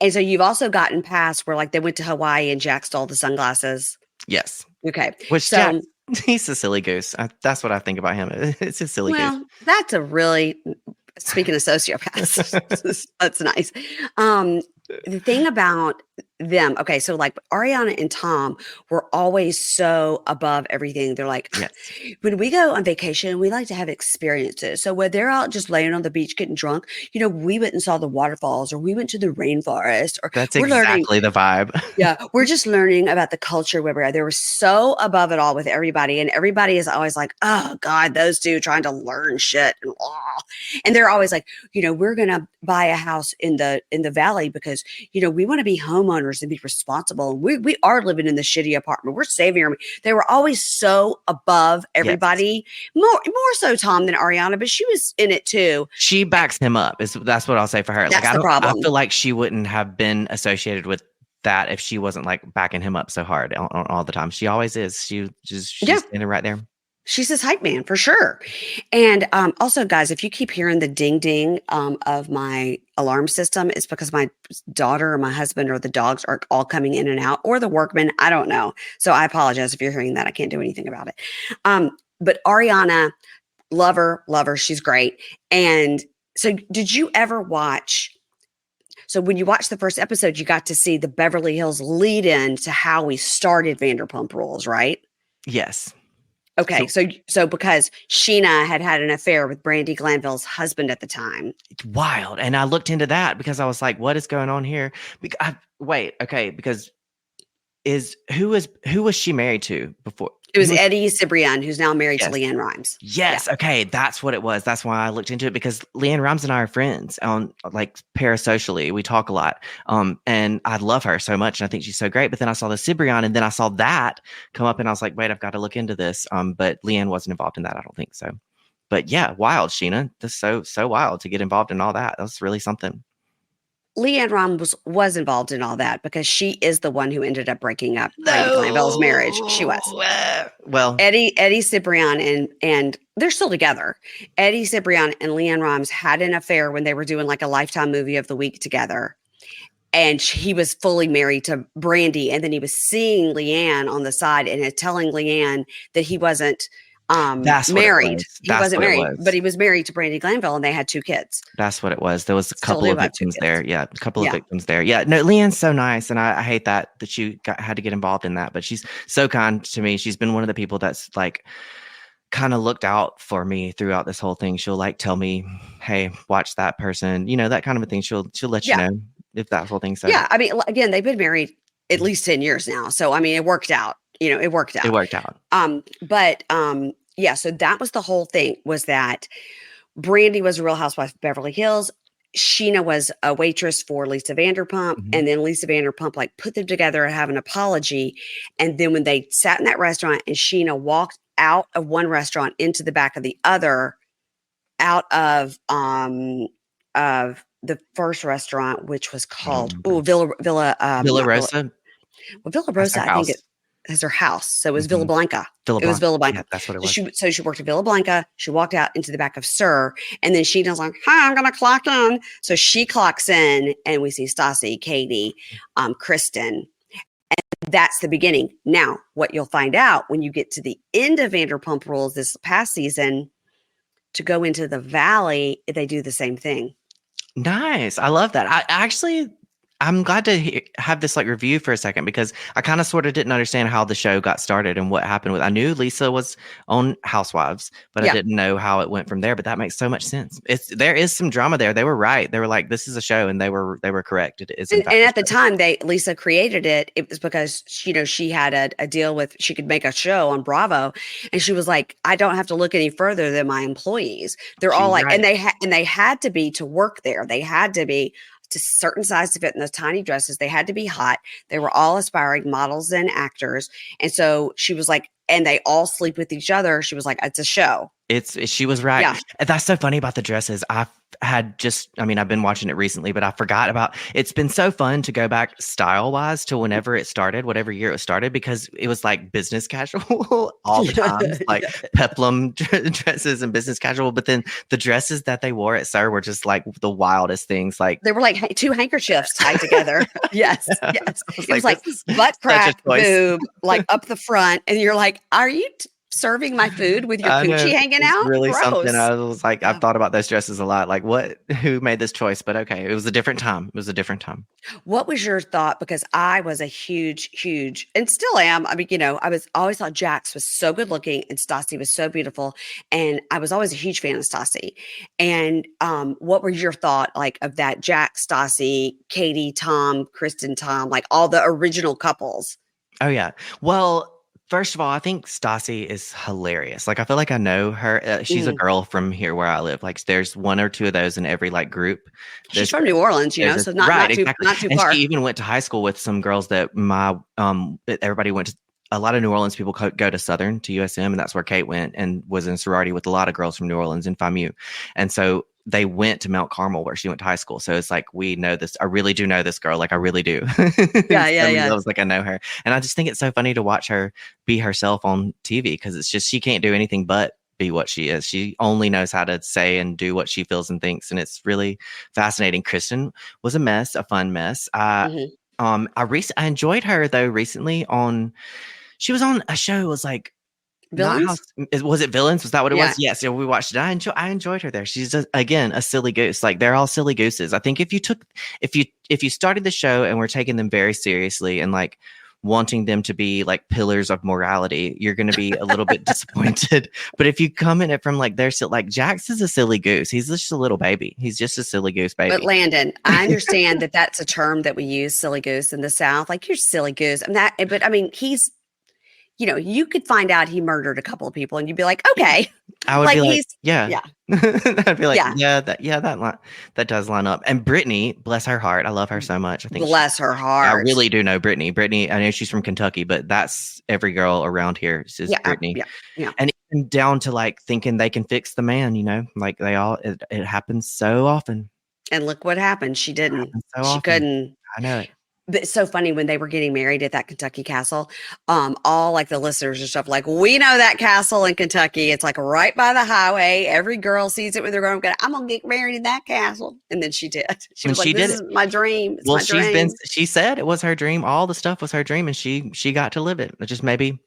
Speaker 1: And so you've also gotten past where like they went to Hawaii and Jack stole the sunglasses.
Speaker 2: Yes.
Speaker 1: Okay.
Speaker 2: Which Jack, he's a silly goose. That's what I think about him. It's a silly goose. Well,
Speaker 1: that's a really, speaking of sociopaths, that's nice. The thing about them, okay, so like Ariana and Tom were always so above everything. They're like, yes. When we go on vacation, we like to have experiences. So when they're out just laying on the beach getting drunk, we went and saw the waterfalls, or we went to the rainforest, or
Speaker 2: that's exactly the vibe.
Speaker 1: Yeah, we're just learning about the culture where we are. They were so above it all with everybody, and everybody is always like, oh God, those two trying to learn shit, and they're always like, we're gonna buy a house in the valley because we want to be homeowners and be responsible. We are living in the shitty apartment. We're saving our money. They were always so above everybody. Yes. More so Tom than Ariana, but she was in it too.
Speaker 2: She backs him up. That's what I'll say for her.
Speaker 1: That's the problem.
Speaker 2: I feel like she wouldn't have been associated with that if she wasn't like backing him up so hard on all the time. She always is. She's standing right there.
Speaker 1: She's his hype man for sure. And also, guys, if you keep hearing the ding ding of my alarm system, it's because my daughter or my husband or the dogs are all coming in and out, or the workmen. I don't know. So I apologize if you're hearing that. I can't do anything about it. But Ariana, love her. She's great. And so did you ever watch? So when you watched the first episode, you got to see the Beverly Hills lead in to how we started Vanderpump Rules, right?
Speaker 2: Yes.
Speaker 1: Okay, so because Sheena had an affair with Brandi Glanville's husband at the time.
Speaker 2: It's wild. And I looked into that because I was like, what is going on here? Because who was she married to before?
Speaker 1: It was Eddie Cibrian, who's now married to Leanne Rimes.
Speaker 2: Yes. Yeah. Okay. That's what it was. That's why I looked into it, because Leanne Rimes and I are friends on like parasocially. We talk a lot. And I love her so much. And I think she's so great. But then I saw the Cibrian, and then I saw that come up, and I was like, wait, I've got to look into this. But Leanne wasn't involved in that. I don't think so. But yeah, wild, Sheena. That's so wild to get involved in all that. That's really something.
Speaker 1: Leanne Rimes was involved in all that because she is the one who ended up breaking up Brandi Glanville's marriage. She was.
Speaker 2: Well,
Speaker 1: Eddie Cibrian and they're still together. Eddie Cibrian and Leanne Rimes had an affair when they were doing like a Lifetime movie of the week together. And he was fully married to Brandi. And then he was seeing Leanne on the side and telling Leanne that he wasn't married. He wasn't married, but he was married to Brandi Glanville, and they had 2 kids.
Speaker 2: That's what it was. There was a couple of victims there. Yeah, a couple of victims there. Yeah, no, Leanne's so nice, and I hate that you had to get involved in that. But she's so kind to me. She's been one of the people that's like kind of looked out for me throughout this whole thing. She'll like tell me, "Hey, watch that person," that kind of a thing. She'll let you know if that whole thing. So
Speaker 1: yeah, I mean, again, they've been married at least 10 years now, so I mean, it worked out. It worked out.
Speaker 2: It worked out.
Speaker 1: Yeah, so that was the whole thing, was that Brandi was a Real Housewife of Beverly Hills. Sheena was a waitress for Lisa Vanderpump. Mm-hmm. And then Lisa Vanderpump like put them together and have an apology. And then when they sat in that restaurant and Sheena walked out of one restaurant into the back of the other, out of the first restaurant, which was
Speaker 2: I don't
Speaker 1: called
Speaker 2: remember. Villa
Speaker 1: not Villa.
Speaker 2: Rosa.
Speaker 1: Well, Villa
Speaker 2: That's her
Speaker 1: Rosa, I think it
Speaker 2: house.
Speaker 1: is her house. So it was Villa
Speaker 2: Mhm.
Speaker 1: Blanca.
Speaker 2: Villa
Speaker 1: It was
Speaker 2: Blanca.
Speaker 1: Villa
Speaker 2: Yeah,
Speaker 1: Blanca.
Speaker 2: that's what it
Speaker 1: So
Speaker 2: was.
Speaker 1: she worked at Villa Blanca. She walked out into the back of Sir, and then she was like, "Hi, I'm gonna clock in." So she clocks in, and we see Stassi, Katie, Kristen. That's the beginning. Now, what you'll find out when you get to the end of Vanderpump Rules this past season, to go into the valley, they do the same thing.
Speaker 2: Nice. I love that. I'm glad to have this like review for a second because I kind of sort of didn't understand how the show got started and what happened with. I knew Lisa was on Housewives, but I
Speaker 1: Yeah.
Speaker 2: didn't know how it went from there. But that makes so much sense. There is some drama there. They were right. They were like, this is a show, and they were correct. It is in fact.
Speaker 1: And
Speaker 2: A
Speaker 1: at the
Speaker 2: show.
Speaker 1: time Lisa created it, it was because she had a deal with, she could make a show on Bravo, and she was like, I don't have to look any further than my employees. They're
Speaker 2: She
Speaker 1: all
Speaker 2: was
Speaker 1: like,
Speaker 2: right.
Speaker 1: and they had to be to work there. They had to be to certain size to fit in those tiny dresses. They had to be hot. They were all aspiring models and actors. And so she was like, and they all sleep with each other. She was like, it's a show.
Speaker 2: She was right.
Speaker 1: Yeah.
Speaker 2: And that's so funny about the dresses. I've been watching it recently, but I forgot about, it's been so fun to go back style wise to whenever it started, whatever year it started, because it was like business casual all the time, like peplum dresses and business casual. But then the dresses that they wore at Sir were just like the wildest things. Like
Speaker 1: They were like two handkerchiefs tied together. Yes. Yes.
Speaker 2: I was
Speaker 1: It was like
Speaker 2: this is
Speaker 1: butt
Speaker 2: such a
Speaker 1: crack,
Speaker 2: choice.
Speaker 1: boob, like up the front. And you're like, are you serving my food with your
Speaker 2: I know
Speaker 1: coochie hanging
Speaker 2: it's
Speaker 1: out?
Speaker 2: really something.
Speaker 1: Gross.
Speaker 2: I was like, I've thought about those dresses a lot. Like, who made this choice? But okay, it was a different time. It was a different time.
Speaker 1: What was your thought? Because I was a huge, and still am. I mean, I was always thought Jax was so good looking and Stassi was so beautiful. And I was always a huge fan of Stassi. And what was your thought like of that Jax, Stassi, Katie, Tom, Kristen, Tom, like all the original couples?
Speaker 2: Oh yeah. Well, first of all, I think Stassi is hilarious. Like, I feel like I know her. She's a
Speaker 1: Mhm.
Speaker 2: girl from here where I live. Like, there's one or two of those in every like group.
Speaker 1: She's from New Orleans, so
Speaker 2: Right, exactly.
Speaker 1: not too
Speaker 2: And she
Speaker 1: far.
Speaker 2: even went to high school with some girls that everybody went to. A lot of New Orleans people go to Southern, to USM, and that's where Kate went and was in sorority with a lot of girls from New Orleans and FAMU. And so they went to Mount Carmel where she went to high school. So it's like, we know this. I really do know this girl. Like, I really do.
Speaker 1: Yeah,
Speaker 2: So many
Speaker 1: yeah.
Speaker 2: levels, like I know her. And I just think it's so funny to watch her be herself on TV because it's just, she can't do anything but be what she is. She only knows how to say and do what she feels and thinks. And it's really fascinating. Kristen was a mess, a fun mess.
Speaker 1: Mhm.
Speaker 2: I enjoyed her though recently she was on a show. It was like, not
Speaker 1: Villains?
Speaker 2: was it Villains? Was that what it
Speaker 1: Yeah.
Speaker 2: was? Yes. Yeah, we watched it. I enjoyed her there. She's just, again, a silly goose. Like, they're all silly gooses. I think if you started the show and were taking them very seriously and like wanting them to be like pillars of morality, you're going to be a little bit disappointed. But if you come in it from like, like Jax is a silly goose. He's just a little baby. He's just a silly goose baby.
Speaker 1: But Landon, I understand that that's a term that we use, silly goose, in the South. Like, you're silly goose. But I mean, he's, you could find out he murdered a couple of people and you'd be like, okay.
Speaker 2: I would
Speaker 1: Like,
Speaker 2: be like,
Speaker 1: he's,
Speaker 2: yeah.
Speaker 1: yeah,
Speaker 2: I'd be like,
Speaker 1: yeah.
Speaker 2: that does line up. And Brittany, bless her heart, I love her so much. I think
Speaker 1: Bless her
Speaker 2: I
Speaker 1: heart.
Speaker 2: really do know Brittany. Brittany, I know she's from Kentucky, but that's every girl around here is
Speaker 1: Yeah,
Speaker 2: Brittany.
Speaker 1: yeah.
Speaker 2: And even down to like thinking they can fix the man, like it happens so often.
Speaker 1: And look what happened. She didn't.
Speaker 2: So
Speaker 1: She
Speaker 2: often.
Speaker 1: couldn't.
Speaker 2: I know it.
Speaker 1: But it's so funny when they were getting married at that Kentucky castle. All like the listeners and stuff, like, we know that castle in Kentucky. It's like right by the highway. Every girl sees it when they're going, I'm gonna get married in that castle. And then she did. She was like, this is my dream. It's my dream.
Speaker 2: She said it was her dream. All the stuff was her dream, and she got to live it. It just maybe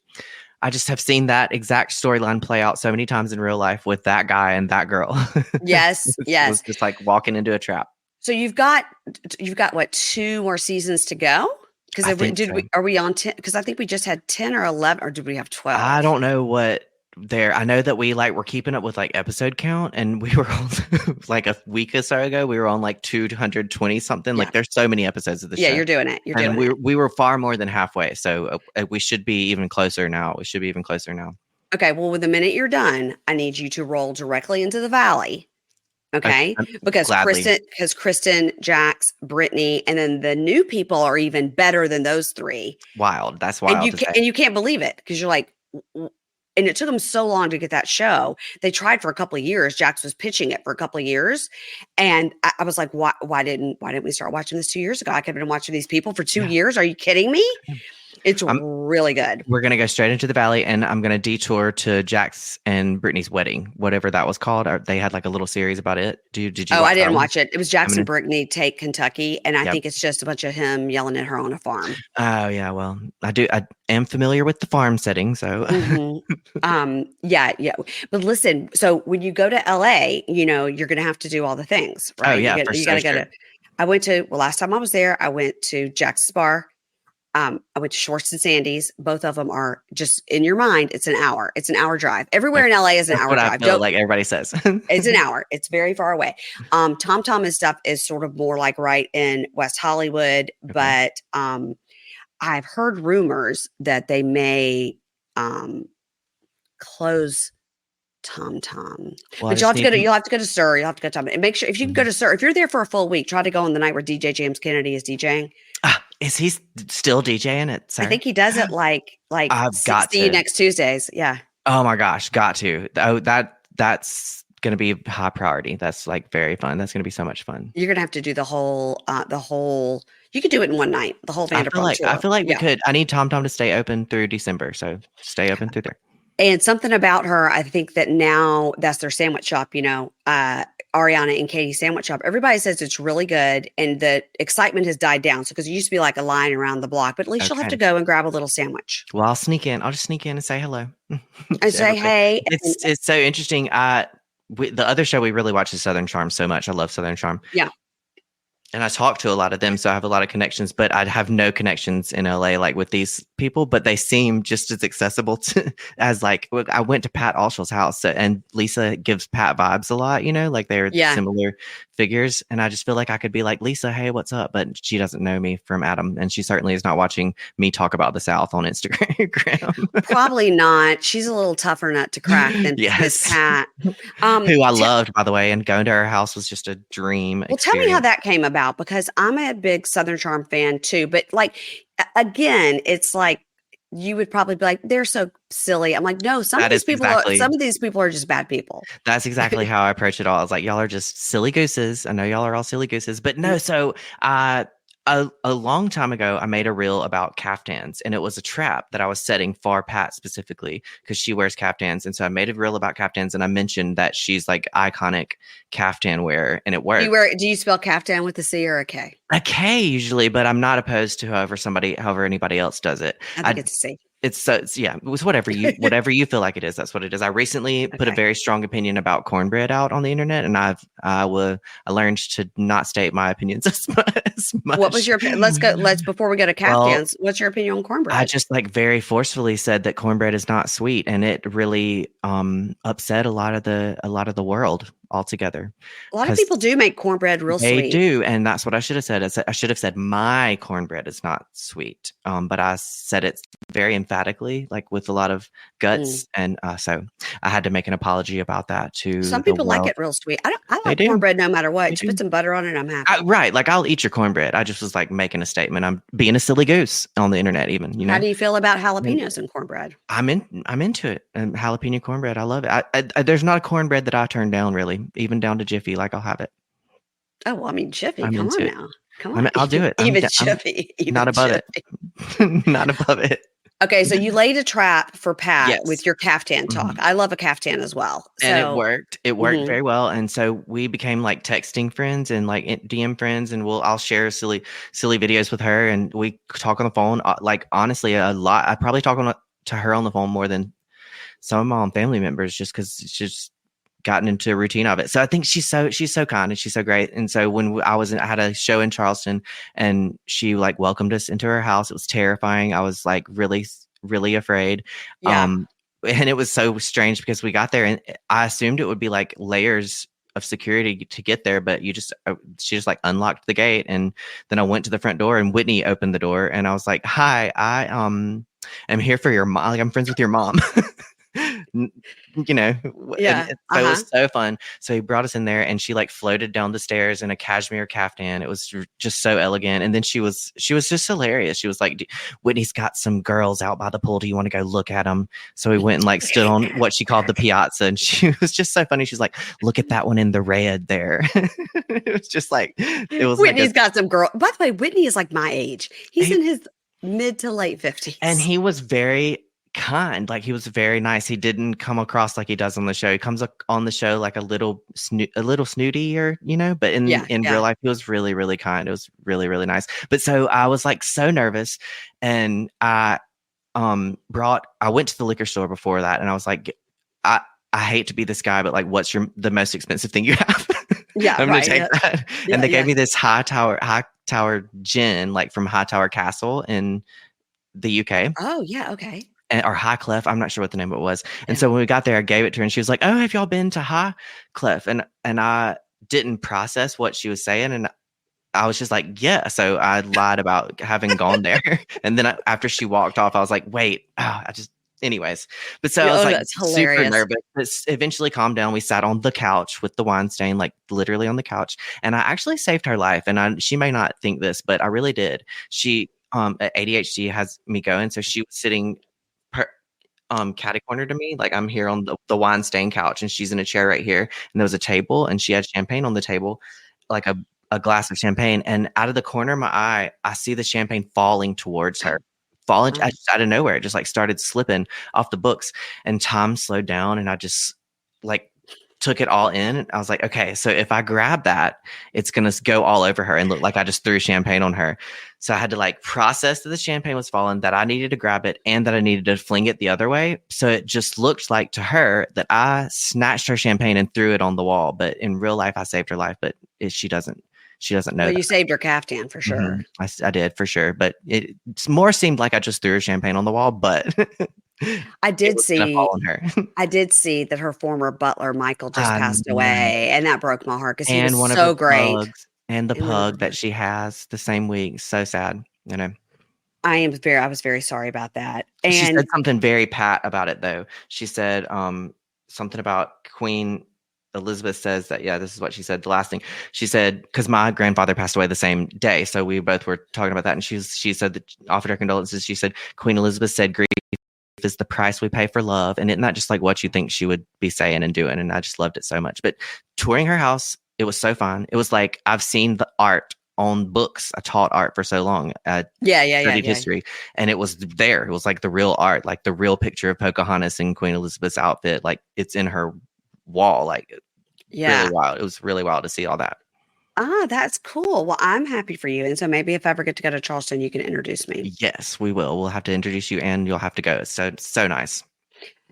Speaker 2: I just have seen that exact storyline play out so many times in real life with that guy and that girl.
Speaker 1: Yes,
Speaker 2: It was just like walking into a trap.
Speaker 1: So you've got what, 2 more seasons to go? Because are we on 10? Because I think we just had 10 or 11, or did we have 12?
Speaker 2: I don't know what I know that we're keeping up with like episode count, and we were on like a week or so ago, we were on like 220 something.
Speaker 1: Yeah.
Speaker 2: Like, there's so many episodes of the show.
Speaker 1: Yeah, you're doing it.
Speaker 2: We were far more than halfway. So we should be even closer now.
Speaker 1: Okay. Well, with the minute you're done, I need you to roll directly into the valley. Okay. Because Kristen, Jax, Brittany, and then the new people are even better than those 3.
Speaker 2: Wild. That's wild.
Speaker 1: And you can't believe it because you're like, and it took them so long to get that show. They tried for a couple of years. Jax was pitching it for a couple of years. And I was like, why didn't we start watching this 2 years ago? I could have been watching these people for 2 years. Are you kidding me? It's really good.
Speaker 2: We're going to go straight into the valley, and I'm going to detour to Jax and Brittany's wedding, whatever that was called. They had like a little series about it. Did you?
Speaker 1: Oh, I didn't watch it. It was Jax and Brittany take Kentucky, and I think it's just a bunch of him yelling at her on a farm.
Speaker 2: Oh yeah, well, I am familiar with the farm setting, so.
Speaker 1: Yeah. But listen, so when you go to LA, you're going to have to do all the things, right?
Speaker 2: Oh yeah,
Speaker 1: you got to go to. I went to last time I was there. I went to Jax's bar. I went to Shorts and Sandy's. Both of them are just in your mind. It's an hour. It's an hour drive. Everywhere in LA is an hour drive.
Speaker 2: I feel like everybody says.
Speaker 1: It's an hour. It's very far away. Tom Tom and stuff is sort of more like right in West Hollywood, but I've heard rumors that they may close Tom Tom. Well, but you'll have to go to Sir. You'll have to go to Tom. And make sure if you can go to Sir, if you're there for a full week, try to go on the night where DJ James Kennedy is DJing.
Speaker 2: Is he still DJing it?
Speaker 1: I think he does it like
Speaker 2: I've
Speaker 1: 60 next Tuesdays. Yeah.
Speaker 2: Oh my gosh, got to. Oh, that's going to be high priority. That's like very fun. That's going to be so much fun.
Speaker 1: You're going to have to do the whole. You could do it in one night. The whole Vanderpump tour.
Speaker 2: I feel like we could. I need Tom Tom to stay open through December, so stay open through there.
Speaker 1: And something about her, I think that now that's their sandwich shop, Ariana and Katie's sandwich shop. Everybody says it's really good and the excitement has died down. So, because it used to be like a line around the block, but at least you'll have to go and grab a little sandwich.
Speaker 2: Well, I'll sneak in. I'll just sneak in and say hello.
Speaker 1: And say, hey.
Speaker 2: It's so interesting. The other show we really watch is Southern Charm so much. I love Southern Charm.
Speaker 1: Yeah.
Speaker 2: And I talk to a lot of them, so I have a lot of connections, but I have no connections in LA like with these people, but they seem just as accessible as like, I went to Pat Altschul's house and Lisa gives Pat vibes a lot, like they're similar figures. And I just feel like I could be like, Lisa, hey, what's up? But she doesn't know me from Adam. And she certainly is not watching me talk about the South on Instagram.
Speaker 1: Probably not. She's a little tougher nut to crack than Miss Pat.
Speaker 2: Who I loved, by the way, and going to her house was just a dream.
Speaker 1: Well, tell me how that came about, because I'm a big Southern Charm fan too. But like, again, it's like, you would probably be like, they're so silly. I'm like, no, some of these people are just bad people.
Speaker 2: That's exactly how I approach it all. I was like, y'all are just silly gooses. I know y'all are all silly gooses, but no. So, a long time ago, I made a reel about caftans, and it was a trap that I was setting for Pat specifically because she wears caftans. And so I made a reel about caftans, and I mentioned that she's like iconic caftan wearer, and it worked.
Speaker 1: Do you spell caftan with a C or a K?
Speaker 2: A K usually, but I'm not opposed to however anybody else does it.
Speaker 1: I think it's a C.
Speaker 2: It's it was whatever you feel like it is. That's what it is. I recently put a very strong opinion about cornbread out on the internet, and I learned to not state my opinions as much.
Speaker 1: What was your opinion? Before we go to caftans, what's your opinion on cornbread?
Speaker 2: I just like very forcefully said that cornbread is not sweet, and it really upset a lot of the world altogether.
Speaker 1: A lot of people do make cornbread real sweet.
Speaker 2: They do, and that's what I should have said. I should have said my cornbread is not sweet, but I said it very emphatically, like with a lot of guts, and so I had to make an apology about that to
Speaker 1: some people. Like it real sweet. I like cornbread no matter what. Just put some butter on it, I'm happy.
Speaker 2: Right, like I'll eat your cornbread. I just was like making a statement. I'm being a silly goose on the internet, even.
Speaker 1: How do you feel about jalapenos and cornbread?
Speaker 2: I'm into it, and jalapeno cornbread. I love it. I there's not a cornbread that I turn down, really. Even down to Jiffy, like I'll have it.
Speaker 1: Oh, well, I mean, Jiffy, come on now. Come on.
Speaker 2: I'll do it.
Speaker 1: Even Jiffy.
Speaker 2: Not above it. Not above it.
Speaker 1: Okay, so you laid a trap for Pat with your caftan talk. I love a caftan as well.
Speaker 2: And it worked. It worked very well. And so we became like texting friends and like DM friends, and I'll share silly videos with her, and we talk on the phone. Like honestly, a lot. I probably talk to her on the phone more than some of my own family members, just because it's just gotten into a routine of it. So I think she's so kind and she's so great. And so when I had a show in Charleston, and she like welcomed us into her house, it was terrifying. I was like really, really afraid.
Speaker 1: Yeah.
Speaker 2: And it was so strange because we got there and I assumed it would be like layers of security to get there, but she just like unlocked the gate. And then I went to the front door and Whitney opened the door, and I was like, hi, I am here for your mom. Like, I'm friends with your mom. you know,
Speaker 3: Yeah.
Speaker 2: so it
Speaker 3: Uh-huh.
Speaker 2: was so fun. So he brought us in there, and she like floated down the stairs in a cashmere caftan. It was just so elegant. And then she was just hilarious. She was like, Whitney's got some girls out by the pool. Do you want to go look at them? So we went and like stood on what she called the piazza, and she was just so funny. She's like, look at that one in the red there. It was just like, it was like
Speaker 3: Whitney's got some girl. By the way, Whitney is like my age. He's in his mid to late 50s.
Speaker 2: and he was very kind. Like, he was very nice. He didn't come across like he does on the show. He comes on the show like a little snooty, or but in real life, he was really, really kind. It was really, really nice. But so I was like so nervous, and I went to the liquor store before that, and I was like, I hate to be this guy, but like, what's the most expensive thing you have?
Speaker 3: Yeah,
Speaker 2: I'm
Speaker 3: right.
Speaker 2: gonna take that.
Speaker 3: Yeah,
Speaker 2: And they gave me this high tower gin, like from Hightower Castle in the UK.
Speaker 3: Oh, yeah. Okay.
Speaker 2: Or High Clef, I'm not sure what the name of it was. And so when we got there, I gave it to her, and she was like, "Oh, have y'all been to High Clef?" And I didn't process what she was saying, and I was just like, "Yeah." So I lied about having gone there, and then after she walked off, I was like, "Wait, anyways." But so I was like
Speaker 3: that's
Speaker 2: super
Speaker 3: hilarious.
Speaker 2: nervous. But eventually calmed down. We sat on the couch with the wine stain, like literally on the couch, and I actually saved her life. And she may not think this, but I really did. She ADHD has me going, so she was sitting catty corner to me. Like, I'm here on the wine stain couch, and she's in a chair right here. And there was a table, and she had champagne on the table, like a glass of champagne. And out of the corner of my eye, I see the champagne falling towards her, just out of nowhere. It just like started slipping off the books, and time slowed down, and I just like took it all in. I was like, okay, so if I grab that, it's going to go all over her and look like I just threw champagne on her. So I had to like process that the champagne was falling, that I needed to grab it, and that I needed to fling it the other way. So it just looked like to her that I snatched her champagne and threw it on the wall. But in real life, I saved her life. But she doesn't know
Speaker 3: Well,
Speaker 2: that.
Speaker 3: you saved her caftan for sure.
Speaker 2: I did, for sure. But it more seemed like I just threw her champagne on the wall, but
Speaker 3: I did see
Speaker 2: on her.
Speaker 3: I did see that her former butler, Michael, just
Speaker 2: I
Speaker 3: passed
Speaker 2: know.
Speaker 3: away, and that broke my heart because he
Speaker 2: And
Speaker 3: was
Speaker 2: one of
Speaker 3: so
Speaker 2: her
Speaker 3: great.
Speaker 2: pugs, and the pug that she has the same week. So sad,
Speaker 3: I was very sorry about that.
Speaker 2: She
Speaker 3: And
Speaker 2: said something very pat about it, though. She said something about Queen Elizabeth says that, this is what she said. The last thing she said, because my grandfather passed away the same day, so we both were talking about that, and she said that, offered her condolences. She said, Queen Elizabeth said, grief is the price we pay for love. And isn't that just like what you think she would be saying and doing? And I just loved it so much. But touring her house, it was so fun. It was like, I've seen the art on books. I taught art for so long. Studied history, and it was there. It was like the real art, like the real picture of Pocahontas in Queen Elizabeth's outfit. Like, it's in her wall. Like, really wild. It was really wild to see all that.
Speaker 3: That's cool. Well, I'm happy for you. And so maybe if I ever get to go to Charleston, you can introduce me.
Speaker 2: Yes, we will. We'll have to introduce you, and you'll have to go. It's so nice.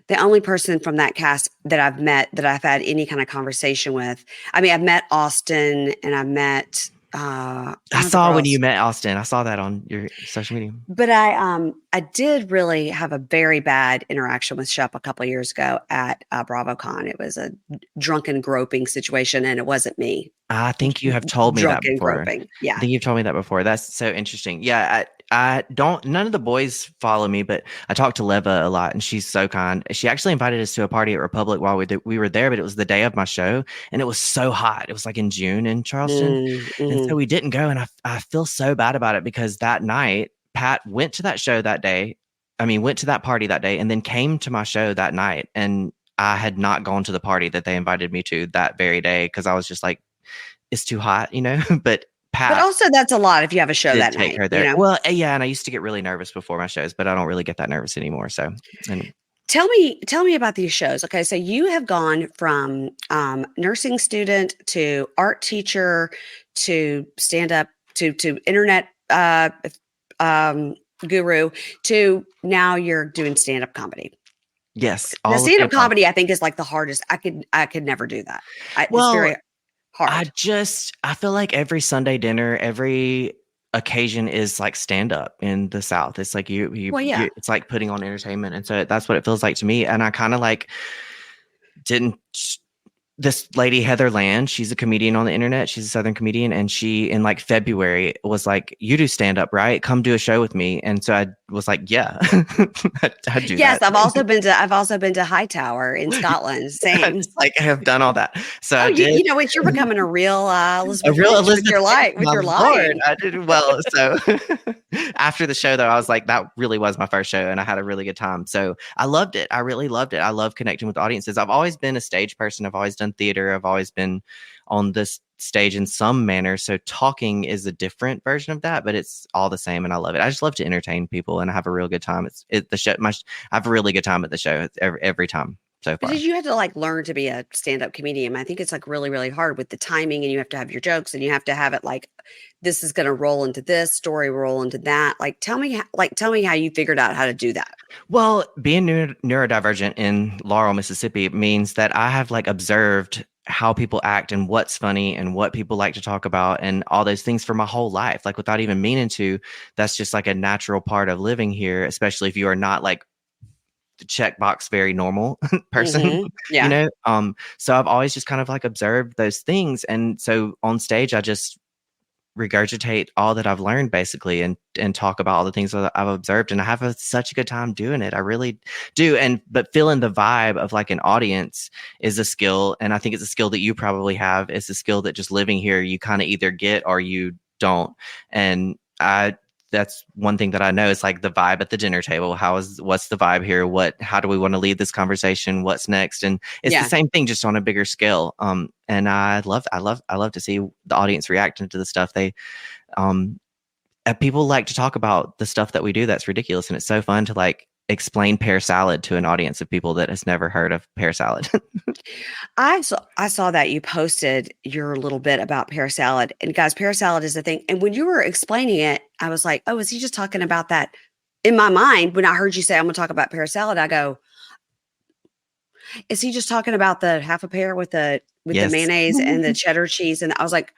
Speaker 3: The only person from that cast that I've met that I've had any kind of conversation with, I mean, I've met Austin, and I've met
Speaker 2: I saw when you met Austin. I saw that on your social media.
Speaker 3: But I did really have a very bad interaction with Shep a couple of years ago at BravoCon. It was a drunken groping situation, and it wasn't me.
Speaker 2: I think you have told me that before.
Speaker 3: Groping. Yeah.
Speaker 2: I think you've told me that before. That's so interesting. Yeah, I don't, none of the boys follow me, but I talk to Leva a lot, and she's so kind. She actually invited us to a party at Republic while we were there, but it was the day of my show, and it was so hot. It was like in June in Charleston. And so we didn't go, and I feel so bad about it, because that night, Pat went to that show that day. I mean, went to that party that day, and then came to my show that night. And I had not gone to the party that they invited me to that very day, because I was just like, it's too hot, but Pat.
Speaker 3: But also, that's a lot if you have a show that
Speaker 2: take
Speaker 3: night.
Speaker 2: Her there. Well, yeah, and I used to get really nervous before my shows, but I don't really get that nervous anymore. So,
Speaker 3: tell me about these shows. Okay, so you have gone from nursing student to art teacher to stand up to internet guru to now you're doing stand up comedy.
Speaker 2: Yes,
Speaker 3: the stand up comedy I think is like the hardest. I could never do that. It's very hard.
Speaker 2: I feel like every Sunday dinner, every occasion is like stand up in the South. It's like it's like putting on entertainment. And so that's what it feels like to me. And I kind of like didn't this lady, Heather Land, she's a comedian on the internet. She's a Southern comedian. And she, in like February, was like, "You do stand up, right? Come do a show with me." And so I was like, "Yeah, I'd do
Speaker 1: Yes,
Speaker 2: that."
Speaker 1: I've also been to Hightower in Scotland.
Speaker 2: I
Speaker 1: Same.
Speaker 2: just like I have done all that. So
Speaker 1: Oh,
Speaker 2: I did.
Speaker 1: you know what? You're becoming a real
Speaker 2: A
Speaker 1: Elizabeth
Speaker 2: real
Speaker 1: Finch with
Speaker 2: Elizabeth
Speaker 1: your
Speaker 2: Banks,
Speaker 1: with
Speaker 2: my
Speaker 1: your
Speaker 2: lord,
Speaker 1: lying.
Speaker 2: I did well. So after the show, though, I was like, that really was my first show, and I had a really good time. So I loved it. I really loved it. I love connecting with audiences. I've always been a stage person. I've always done theater. I've always been on this stage in some manner. So talking is a different version of that, but it's all the same, and I love it. I just love to entertain people, and I have a real good time. The show. I have a really good time at the show every time so
Speaker 1: But
Speaker 2: far.
Speaker 1: did you have to like learn to be a stand-up comedian? I think it's like really, really hard with the timing, and you have to have your jokes, and you have to have it like this is going to roll into this story, roll into that. Like, tell me how you figured out how to do that.
Speaker 2: Well, being neurodivergent in Laurel, Mississippi means that I have like observed how people act and what's funny and what people like to talk about and all those things for my whole life, like without even meaning to. That's just like a natural part of living here, especially if you are not like the checkbox very normal person, you
Speaker 1: Yeah.
Speaker 2: know? So I've always just kind of like observed those things. And so on stage, I just regurgitate all that I've learned basically and talk about all the things that I've observed, and I have such a good time doing it. I really do. And but feeling the vibe of like an audience is a skill, and I think it's a skill that you probably have. It's a skill that just living here you kind of either get or you don't. And I that's one thing that I know is like the vibe at the dinner table. What's the vibe here? How do we want to lead this conversation? What's next? And it's the
Speaker 1: Yeah.
Speaker 2: same thing, just on a bigger scale. And I love to see the audience reacting to the stuff um, people like to talk about the stuff that we do. That's ridiculous. And it's so fun to like explain pear salad to an audience of people that has never heard of pear salad.
Speaker 1: I saw that you posted your little bit about pear salad. And guys, pear salad is the thing. And when you were explaining it, I was like, oh, is he just talking about that? In my mind, when I heard you say I'm gonna talk about pear salad, I go, is he just talking about the half a pear with the
Speaker 2: Yes.
Speaker 1: mayonnaise and the cheddar cheese? And I was like,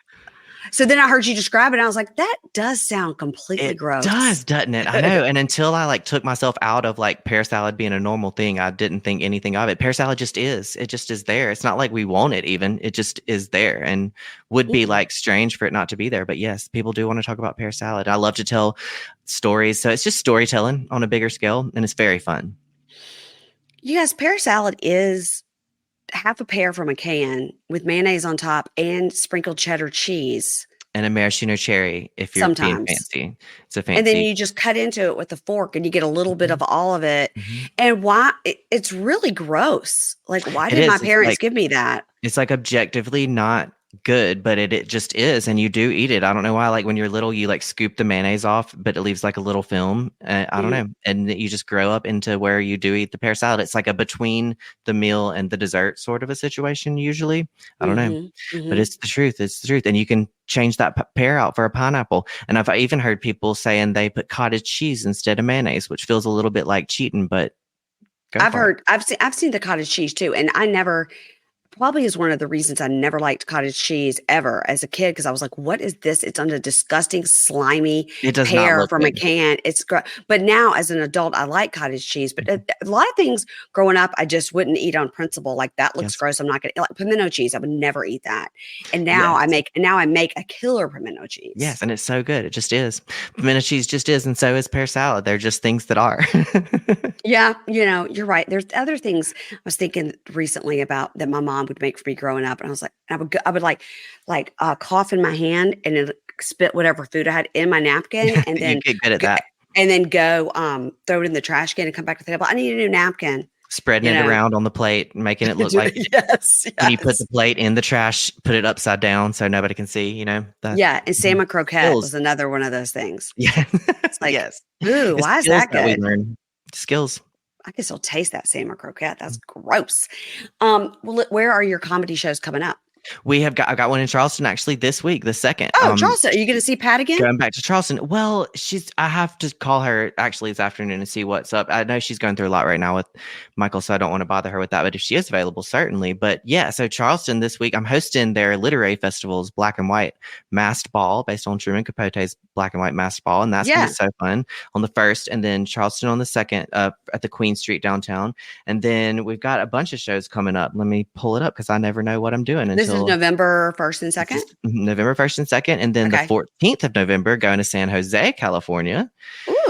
Speaker 1: so then I heard you describe it, and I was like, that does sound completely
Speaker 2: It
Speaker 1: gross.
Speaker 2: does, doesn't it? I know. And until I like took myself out of like pear salad being a normal thing, I didn't think anything of it. Pear salad just is. It just is there. It's not like we want it even. It just is there, and would be
Speaker 1: Mhm.
Speaker 2: like strange for it not to be there. But yes, people do want to talk about pear salad. I love to tell stories. So it's just storytelling on a bigger scale, and it's very fun.
Speaker 1: You guys, pear salad is half a pear from a can with mayonnaise on top and sprinkled cheddar cheese
Speaker 2: And a maraschino cherry if you're being
Speaker 1: sometimes.
Speaker 2: fancy. It's a
Speaker 1: And then
Speaker 2: fancy.
Speaker 1: you just cut into it with a fork and you get a little bit
Speaker 2: Mhm,
Speaker 1: of all of it.
Speaker 2: mhm.
Speaker 1: And why it's really gross. Like, why
Speaker 2: It
Speaker 1: did my
Speaker 2: is.
Speaker 1: parents give me that?
Speaker 2: It's like objectively not good, but it just is, and you do eat it. I don't know why. Like when you're little, you like scoop the mayonnaise off, but it leaves like a little film. I don't
Speaker 1: Mhm,
Speaker 2: know, and you just grow up into where you do eat the pear salad. It's like a between the meal and the dessert sort of a situation. Usually, I don't know,
Speaker 1: mhm,
Speaker 2: but
Speaker 1: mhm.
Speaker 2: it's the truth. It's the truth, and you can change that pear out for a pineapple. And I've even heard people saying they put cottage cheese instead of mayonnaise, which feels a little bit like cheating, but go for it.
Speaker 1: I've seen the cottage cheese too, and I never probably is one of the reasons I never liked cottage cheese ever as a kid because I was like, "What is this? It's on a disgusting, slimy
Speaker 2: It does not
Speaker 1: pear
Speaker 2: look
Speaker 1: from a
Speaker 2: good.
Speaker 1: can." It's but now as an adult, I like cottage cheese. But
Speaker 2: Mhm.
Speaker 1: a lot of things growing up, I just wouldn't eat on principle. Like that looks
Speaker 2: Yes.
Speaker 1: gross. I'm not gonna like pimento cheese. I would never eat that. And
Speaker 2: Yes.
Speaker 1: now I make a killer pimento cheese.
Speaker 2: Yes, and it's so good. It just is. Pimento cheese just is, and so is pear salad. They're just things that are.
Speaker 1: Yeah, you know, you're right. There's other things I was thinking recently about that my mom would make for me growing up, and I was like, I would cough in my hand and then spit whatever food I had in my napkin,
Speaker 2: Yeah,
Speaker 1: and
Speaker 2: you
Speaker 1: then
Speaker 2: get good at
Speaker 1: go,
Speaker 2: that.
Speaker 1: go throw it in the trash can and come back to the table. I need a new napkin.
Speaker 2: Spreading
Speaker 1: You
Speaker 2: it
Speaker 1: know,
Speaker 2: around on the plate, making it look like
Speaker 1: yes,
Speaker 2: when you put
Speaker 1: yes,
Speaker 2: the plate in the trash, put it upside down so nobody can see, that
Speaker 1: yeah. And
Speaker 2: mhm.
Speaker 1: salmon croquette was
Speaker 2: Skills.
Speaker 1: another one of those things.
Speaker 2: Yeah.
Speaker 1: It's like,
Speaker 2: Yes.
Speaker 1: ooh,
Speaker 2: It's
Speaker 1: why is
Speaker 2: skills
Speaker 1: that
Speaker 2: that we
Speaker 1: good?
Speaker 2: learn. Skills.
Speaker 1: I can still taste that salmon croquette. That's
Speaker 2: Mm.
Speaker 1: gross. Well, where are your comedy shows coming up?
Speaker 2: I got one in Charleston actually this week, the second.
Speaker 1: Oh, Charleston. Are you going to see Pat again?
Speaker 2: Going back to Charleston. Well, I have to call her actually this afternoon and see what's up. I know she's going through a lot right now with Michael, so I don't want to bother her with that. But if she is available, certainly. But yeah, so Charleston this week, I'm hosting their literary festival's Black and White Masked Ball based on Truman Capote's Black and White Masked Ball. And that's going to be so fun on the 1st. And then Charleston on the 2nd at the Queen Street downtown. And then we've got a bunch of shows coming up. Let me pull it up because I never know what I'm doing
Speaker 1: This is November 1st and 2nd?
Speaker 2: November 1st and 2nd. And then the 14th of November, going to San Jose, California.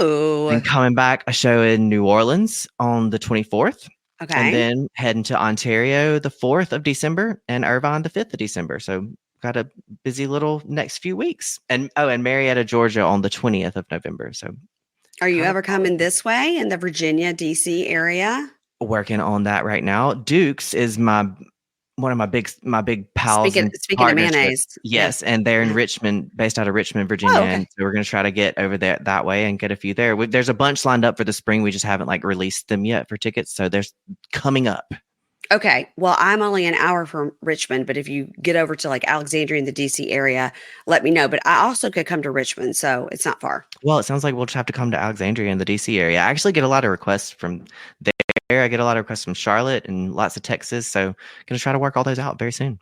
Speaker 1: Ooh.
Speaker 2: And coming back, a show in New Orleans on the 24th.
Speaker 1: Okay.
Speaker 2: And then heading to Ontario the 4th of December and Irvine the 5th of December. So got a busy little next few weeks. And Marietta, Georgia on the 20th of November. So
Speaker 1: are you ever coming this way in the Virginia, DC area?
Speaker 2: Working on that right now. Duke's is one of my big pals.
Speaker 1: Speaking of mayonnaise.
Speaker 2: Yes. And they're in Richmond, based out of Richmond, Virginia. Oh, okay. And so we're going to try to get over there that way and get a few there. There's a bunch lined up for the spring. We just haven't released them yet for tickets. So there's coming up.
Speaker 1: Okay. Well, I'm only an hour from Richmond, but if you get over to Alexandria in the DC area, let me know. But I also could come to Richmond, so it's not far.
Speaker 2: Well, it sounds like we'll just have to come to Alexandria in the DC area. I actually get a lot of requests from there. I get a lot of requests from Charlotte and lots of Texas. So I'm going to try to work all those out very soon.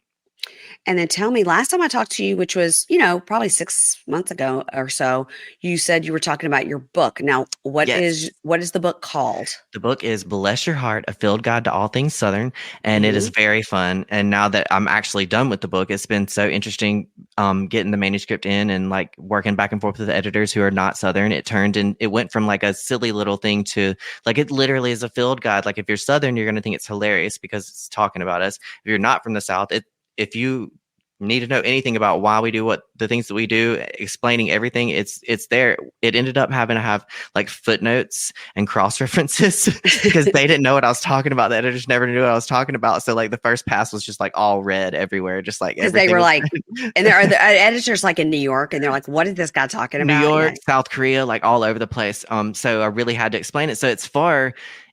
Speaker 1: And then tell me, last time I talked to you, which was, probably 6 months ago or so, you said you were talking about your book. Now, what is the book called?
Speaker 2: The book is Bless Your Heart, A Field Guide to All Things Southern. And it is very fun. And now that I'm actually done with the book, it's been so interesting getting the manuscript in and working back and forth with the editors who are not Southern. It went from a silly little thing to it literally is a field guide. If you're Southern, you're going to think it's hilarious because it's talking about us. If you're not from the South, if you need to know anything about why we do the things that we do, explaining everything, it's there. It ended up having to have footnotes and cross references because they didn't know what I was talking about. The editors never knew what I was talking about. So the first pass was just all red everywhere, just
Speaker 1: because they were and there are the editors in New York, and they're what is this guy talking about?
Speaker 2: New York, South Korea, all over the place. So I really had to explain it. So it's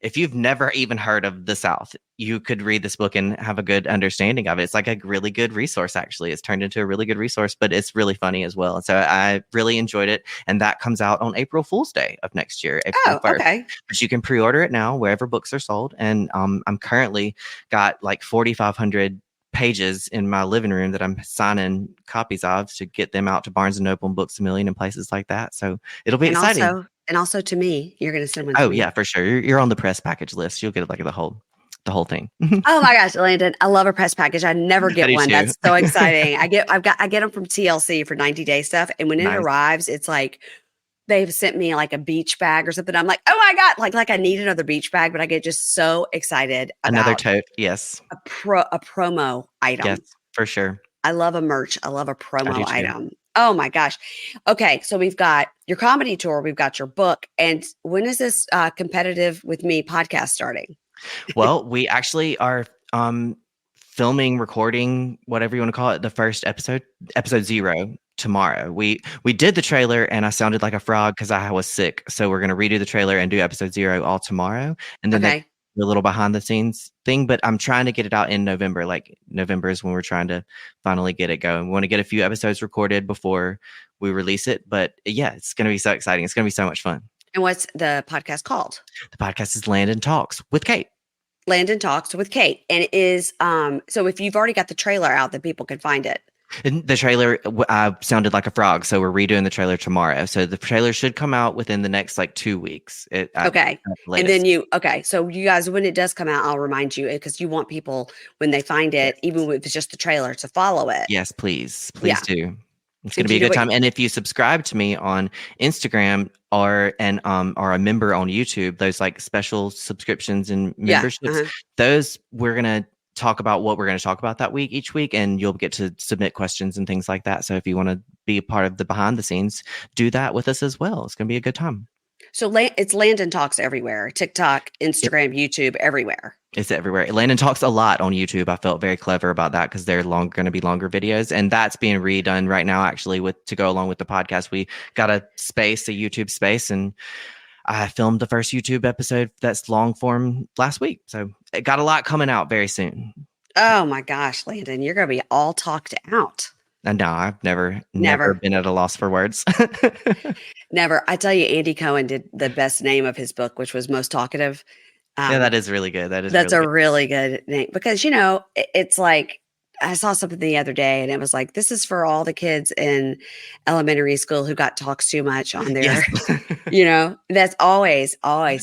Speaker 2: if you've never even heard of the South, you could read this book and have a good understanding of it. It's a really good resource, actually. It's turned into a really good resource, but it's really funny as well. And so I really enjoyed it. And that comes out on April Fool's Day of next year, April 1st. Okay. But you can pre-order it now wherever books are sold. And I'm currently got 4,500 pages in my living room that I'm signing copies of to get them out to Barnes & Noble and Books A Million and places like that. So it'll be exciting.
Speaker 1: And also to me, you're going to send one.
Speaker 2: Oh yeah, for sure. You're on the press package list. You'll get the whole thing.
Speaker 1: Oh my gosh, Landon, I love a press package. I never get one. That's so exciting. I get them from TLC for 90-day stuff, and when it arrives, it's they've sent me a beach bag or something. I'm oh my god, like I need another beach bag, but I get just so excited about
Speaker 2: another tote. Yes,
Speaker 1: a promo item.
Speaker 2: Yes, for sure.
Speaker 1: I love a merch. I love a promo item. Oh my gosh. Okay. So we've got your comedy tour. We've got your book. And when is this Competitive with Me podcast starting?
Speaker 2: Well, we actually are filming, recording, whatever you want to call it, the first episode 0 tomorrow. We did the trailer and I sounded like a frog because I was sick. So we're going to redo the trailer and do episode 0 all tomorrow. And then a little behind the scenes thing, but I'm trying to get it out in November. November is when we're trying to finally get it going. We want to get a few episodes recorded before we release it. But yeah, it's going to be so exciting. It's going to be so much fun.
Speaker 1: And what's the podcast called?
Speaker 2: The podcast is Landon Talks with Kate.
Speaker 1: Landon Talks with Kate. And it is, so if you've already got the trailer out, then people can find it.
Speaker 2: And the trailer sounded like a frog, so we're redoing the trailer tomorrow. So the trailer should come out within the next 2 weeks.
Speaker 1: Okay. And then so you guys, when it does come out, I'll remind you because you want people when they find it, even if it's just the trailer, to follow it.
Speaker 2: Yes, please do. It's going to be a good time. And if you subscribe to me on Instagram or a member on YouTube, those special subscriptions and memberships, those we're going to talk about what we're going to talk about that week each week, and you'll get to submit questions and things like that. So if you want to be a part of the behind the scenes, do that with us as well. It's going to be a good time.
Speaker 1: So it's Landon Talks everywhere: TikTok, Instagram, YouTube, everywhere.
Speaker 2: It's everywhere. Landon Talks a lot on YouTube. I felt very clever about that because they're going to be longer videos, and that's being redone right now. Actually, to go along with the podcast, we got a YouTube space, and I filmed the first YouTube episode that's long form last week. So it got a lot coming out very soon.
Speaker 1: Oh my gosh, Landon, you're going to be all talked out.
Speaker 2: And no, I've never
Speaker 1: Never,
Speaker 2: been at a loss for words.
Speaker 1: never. I tell you, Andy Cohen did the best name of his book, which was Most Talkative.
Speaker 2: Yeah,
Speaker 1: Um,
Speaker 2: that is really good. That is
Speaker 1: that's
Speaker 2: really
Speaker 1: a
Speaker 2: good.
Speaker 1: really good name because, it's like I saw something the other day and it was like, this is for all the kids in elementary school who got talks too much on
Speaker 2: Yes.
Speaker 1: their, that's always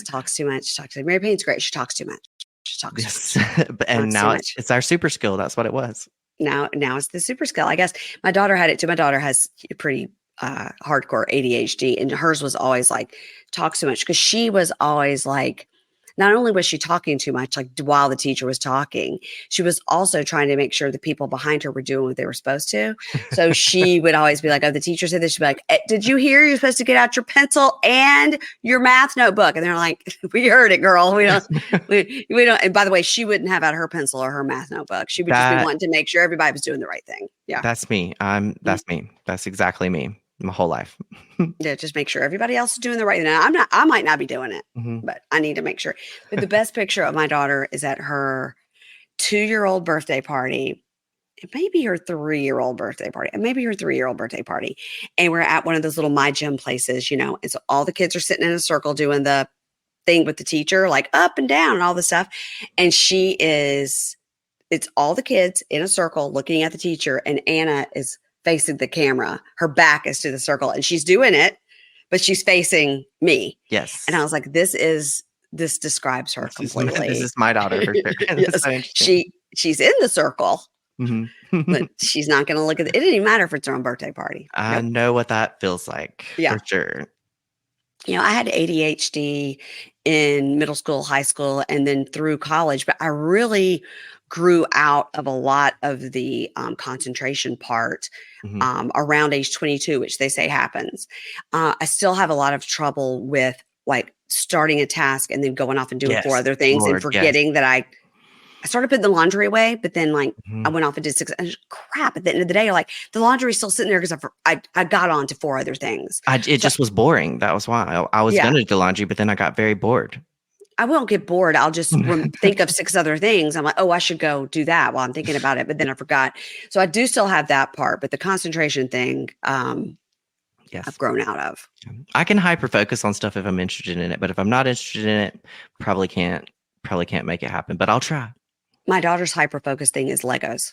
Speaker 1: talks too much. Talks too. Mary Payne's great. She talks too much. She talks too
Speaker 2: Yes.
Speaker 1: much.
Speaker 2: And
Speaker 1: Talks too
Speaker 2: now
Speaker 1: much.
Speaker 2: it's our super skill. That's what it was.
Speaker 1: Now it's the super skill. I guess my daughter had it too. My daughter has pretty hardcore ADHD, and hers was always like talks too much because she was always like, not only was she talking too much, like while the teacher was talking, she was also trying to make sure the people behind her were doing what they were supposed to. So she would always be like, "Oh, the teacher said this." She'd be like, "Did you hear? You're supposed to get out your pencil and your math notebook." And they're like, "We heard it, girl. We don't." We don't. And by the way, she wouldn't have out her pencil or her math notebook. She would just be
Speaker 2: That
Speaker 1: wanting to make sure everybody was doing the right thing. Yeah.
Speaker 2: that's me. That's me. That's exactly me. My whole life.
Speaker 1: Yeah. Just make sure everybody else is doing the right thing. Now, I might not be doing it,
Speaker 2: Mhm.
Speaker 1: but I need to make sure. But the best picture of my daughter is at her 2-year-old birthday party. It may be her 3-year-old birthday party. It may be her 3-year-old birthday party. And we're at one of those little My Gym places, And so all the kids are sitting in a circle doing the thing with the teacher, like up and down and all this stuff. And it's all the kids in a circle looking at the teacher, and Anna is facing the camera. Her back is to the circle, and she's doing it, but she's facing me.
Speaker 2: Yes.
Speaker 1: And I was like, this describes her
Speaker 2: This
Speaker 1: completely.
Speaker 2: is my daughter for sure. That's
Speaker 1: Yes,
Speaker 2: so interesting.
Speaker 1: she's in the circle,
Speaker 2: Mhm.
Speaker 1: but she's not going to look at it. It didn't even matter if it's her own birthday party.
Speaker 2: I
Speaker 1: Nope.
Speaker 2: know what that feels like
Speaker 1: Yeah.
Speaker 2: for sure.
Speaker 1: I had ADHD in middle school, high school, and then through college, but I really grew out of a lot of the concentration part around age 22, which they say happens. I still have a lot of trouble with like starting a task and then going off and doing 4
Speaker 2: Yes,
Speaker 1: other things and
Speaker 2: Lord, yes.
Speaker 1: forgetting that I started putting the laundry away, but then like I
Speaker 2: Mhm.
Speaker 1: went off and did 6. And crap! At the end of the day, you're like the laundry's still sitting there because I got on to 4 other things.
Speaker 2: It just was boring. That was why I was
Speaker 1: Yeah.
Speaker 2: gonna do the laundry, but then I got very bored.
Speaker 1: I won't get bored. I'll just think of 6 other things. I'm like, oh, I should go do that while I'm thinking about it. But then I forgot. So I do still have that part, but the concentration thing,
Speaker 2: Yes.
Speaker 1: I've grown out of.
Speaker 2: I can hyper focus on stuff if I'm interested in it, but if I'm not interested in it, probably can't make it happen, but I'll try.
Speaker 1: My daughter's hyper focus thing is Legos.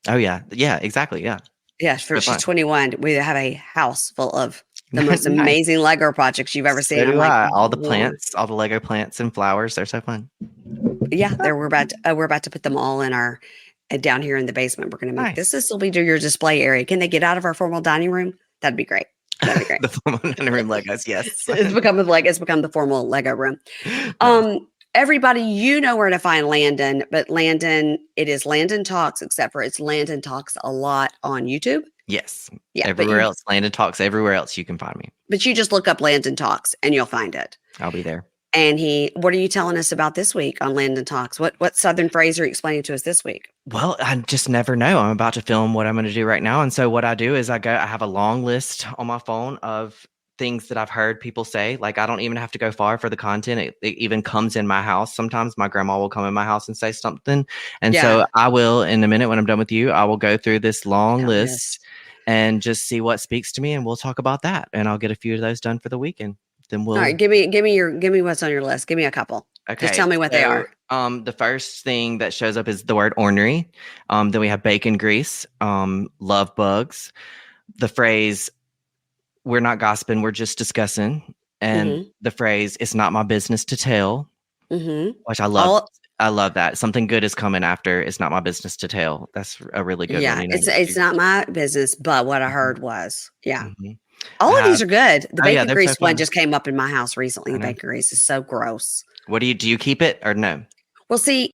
Speaker 2: Oh yeah. Yeah, exactly. Yeah.
Speaker 1: Yeah,
Speaker 2: So
Speaker 1: she's
Speaker 2: fun.
Speaker 1: 21. We have a house full of the most
Speaker 2: Nice.
Speaker 1: amazing Lego projects you've ever seen.
Speaker 2: So
Speaker 1: I'm
Speaker 2: do
Speaker 1: like,
Speaker 2: I. All the
Speaker 1: "Whoa."
Speaker 2: plants, all the Lego plants and flowers, they're so fun.
Speaker 1: Yeah, we're about to put them all in our down here in the basement. We're going to make
Speaker 2: Nice.
Speaker 1: this will be your display area. Can they get out of our formal dining room? That'd be great. That'd be great.
Speaker 2: The formal dining room Legos, yes.
Speaker 1: It's become the formal Lego room.
Speaker 2: Nice.
Speaker 1: Everybody, you know where to find Landon, but Landon, it is Landon Talks, except for it's Landon Talks a lot on YouTube.
Speaker 2: Yes.
Speaker 1: Yeah,
Speaker 2: Everywhere else, Landon Talks, everywhere else you can find me.
Speaker 1: But you just look up Landon Talks and you'll find it.
Speaker 2: I'll be there.
Speaker 1: And what are you telling us about this week on Landon Talks? What Southern phrase are you explaining to us this week?
Speaker 2: Well, I just never know. I'm about to film what I'm going to do right now. And so what I do is I have a long list on my phone of things that I've heard people say. Like, I don't even have to go far for the content. It even comes in my house. Sometimes my grandma will come in my house and say something. And so I will, in a minute when I'm done with you, I will go through this long list and just see what speaks to me. And we'll talk about that. And I'll get a few of those done for the weekend. Then we'll.
Speaker 1: All right, give me what's on your list. Give me a couple.
Speaker 2: Okay.
Speaker 1: Just tell me what they are.
Speaker 2: The first thing that shows up is the word ornery. Then we have bacon grease, love bugs, the phrase, we're not gossiping, we're just discussing. And the phrase, it's not my business to tell, which I love. I love that. Something good is coming after. It's not my business to tell. That's a really good one.
Speaker 1: It's not my business, but what I heard was, all of these are good. The bacon grease one just came up in my house recently. The bacon grease is so gross.
Speaker 2: What do you keep it or no?
Speaker 1: Well, see,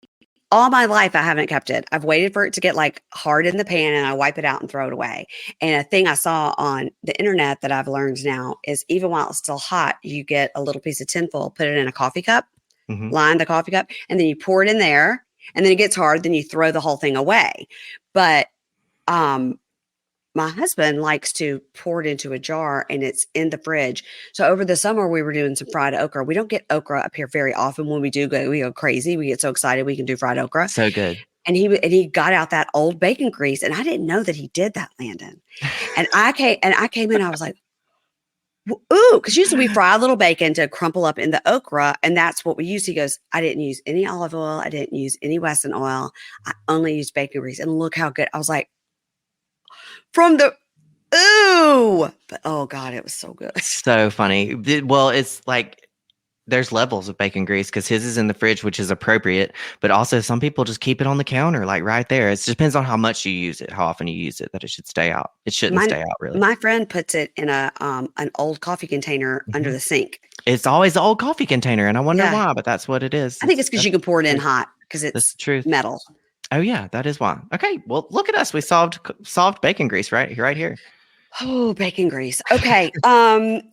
Speaker 1: all my life I haven't kept it. I've waited for it to get like hard in the pan and I wipe it out and throw it away. And a thing I saw on the internet that I've learned now is even while it's still hot, you get a little piece of tinfoil, put it in a coffee cup, line the coffee cup, and then you pour it in there. And then it gets hard, then you throw the whole thing away. But my husband likes to pour it into a jar and it's in the fridge. So over the summer, we were doing some fried okra. We don't get okra up here very often. When we do go, we go crazy. We get so excited we can do fried okra.
Speaker 2: So good.
Speaker 1: and he got out that old bacon grease, and I didn't know that he did that, Landon. And I came in, I was like, ooh, because usually we fry a little bacon to crumple up in the okra, and that's what we use. He goes, I didn't use any olive oil, I didn't use any Wesson oil, I only used bacon grease, and look how good. I was like, from the ooh, but oh god, it was so good.
Speaker 2: So funny. Well, it's like there's levels of bacon grease because his is in the fridge, which is appropriate. But also, some people just keep it on the counter, like right there. It just depends on how much you use it, how often you use it, that it should stay out. It shouldn't stay out, really.
Speaker 1: My friend puts it in an old coffee container under the sink.
Speaker 2: It's always the old coffee container, and I wonder
Speaker 1: Yeah.
Speaker 2: why, but that's what it is.
Speaker 1: I think it's because you can pour it in hot because
Speaker 2: That's
Speaker 1: it's
Speaker 2: the truth.
Speaker 1: metal.
Speaker 2: Oh yeah, that is why. Okay, well, look at us. We solved bacon grease right here.
Speaker 1: Oh, bacon grease. Okay.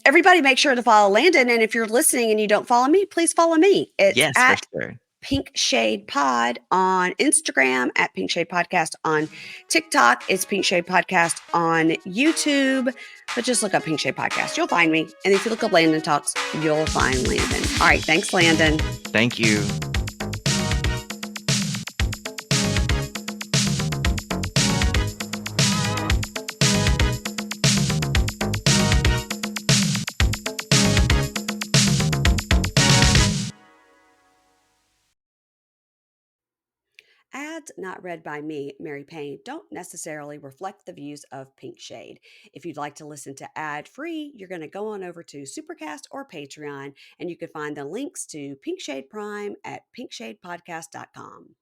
Speaker 1: Everybody make sure to follow Landon. And if you're listening and you don't follow me, please follow me. It's
Speaker 2: Yes,
Speaker 1: at
Speaker 2: for sure.
Speaker 1: Pink Shade Pod on Instagram, at Pink Shade Podcast on TikTok. It's Pink Shade Podcast on YouTube. But just look up Pink Shade Podcast. You'll find me. And if you look up Landon Talks, you'll find Landon. All right. Thanks, Landon.
Speaker 2: Thank you.
Speaker 1: Ads not read by me, Mary Payne, don't necessarily reflect the views of Pink Shade. If you'd like to listen to ad-free, you're going to go on over to Supercast or Patreon, and you can find the links to Pink Shade Prime at pinkshadepodcast.com.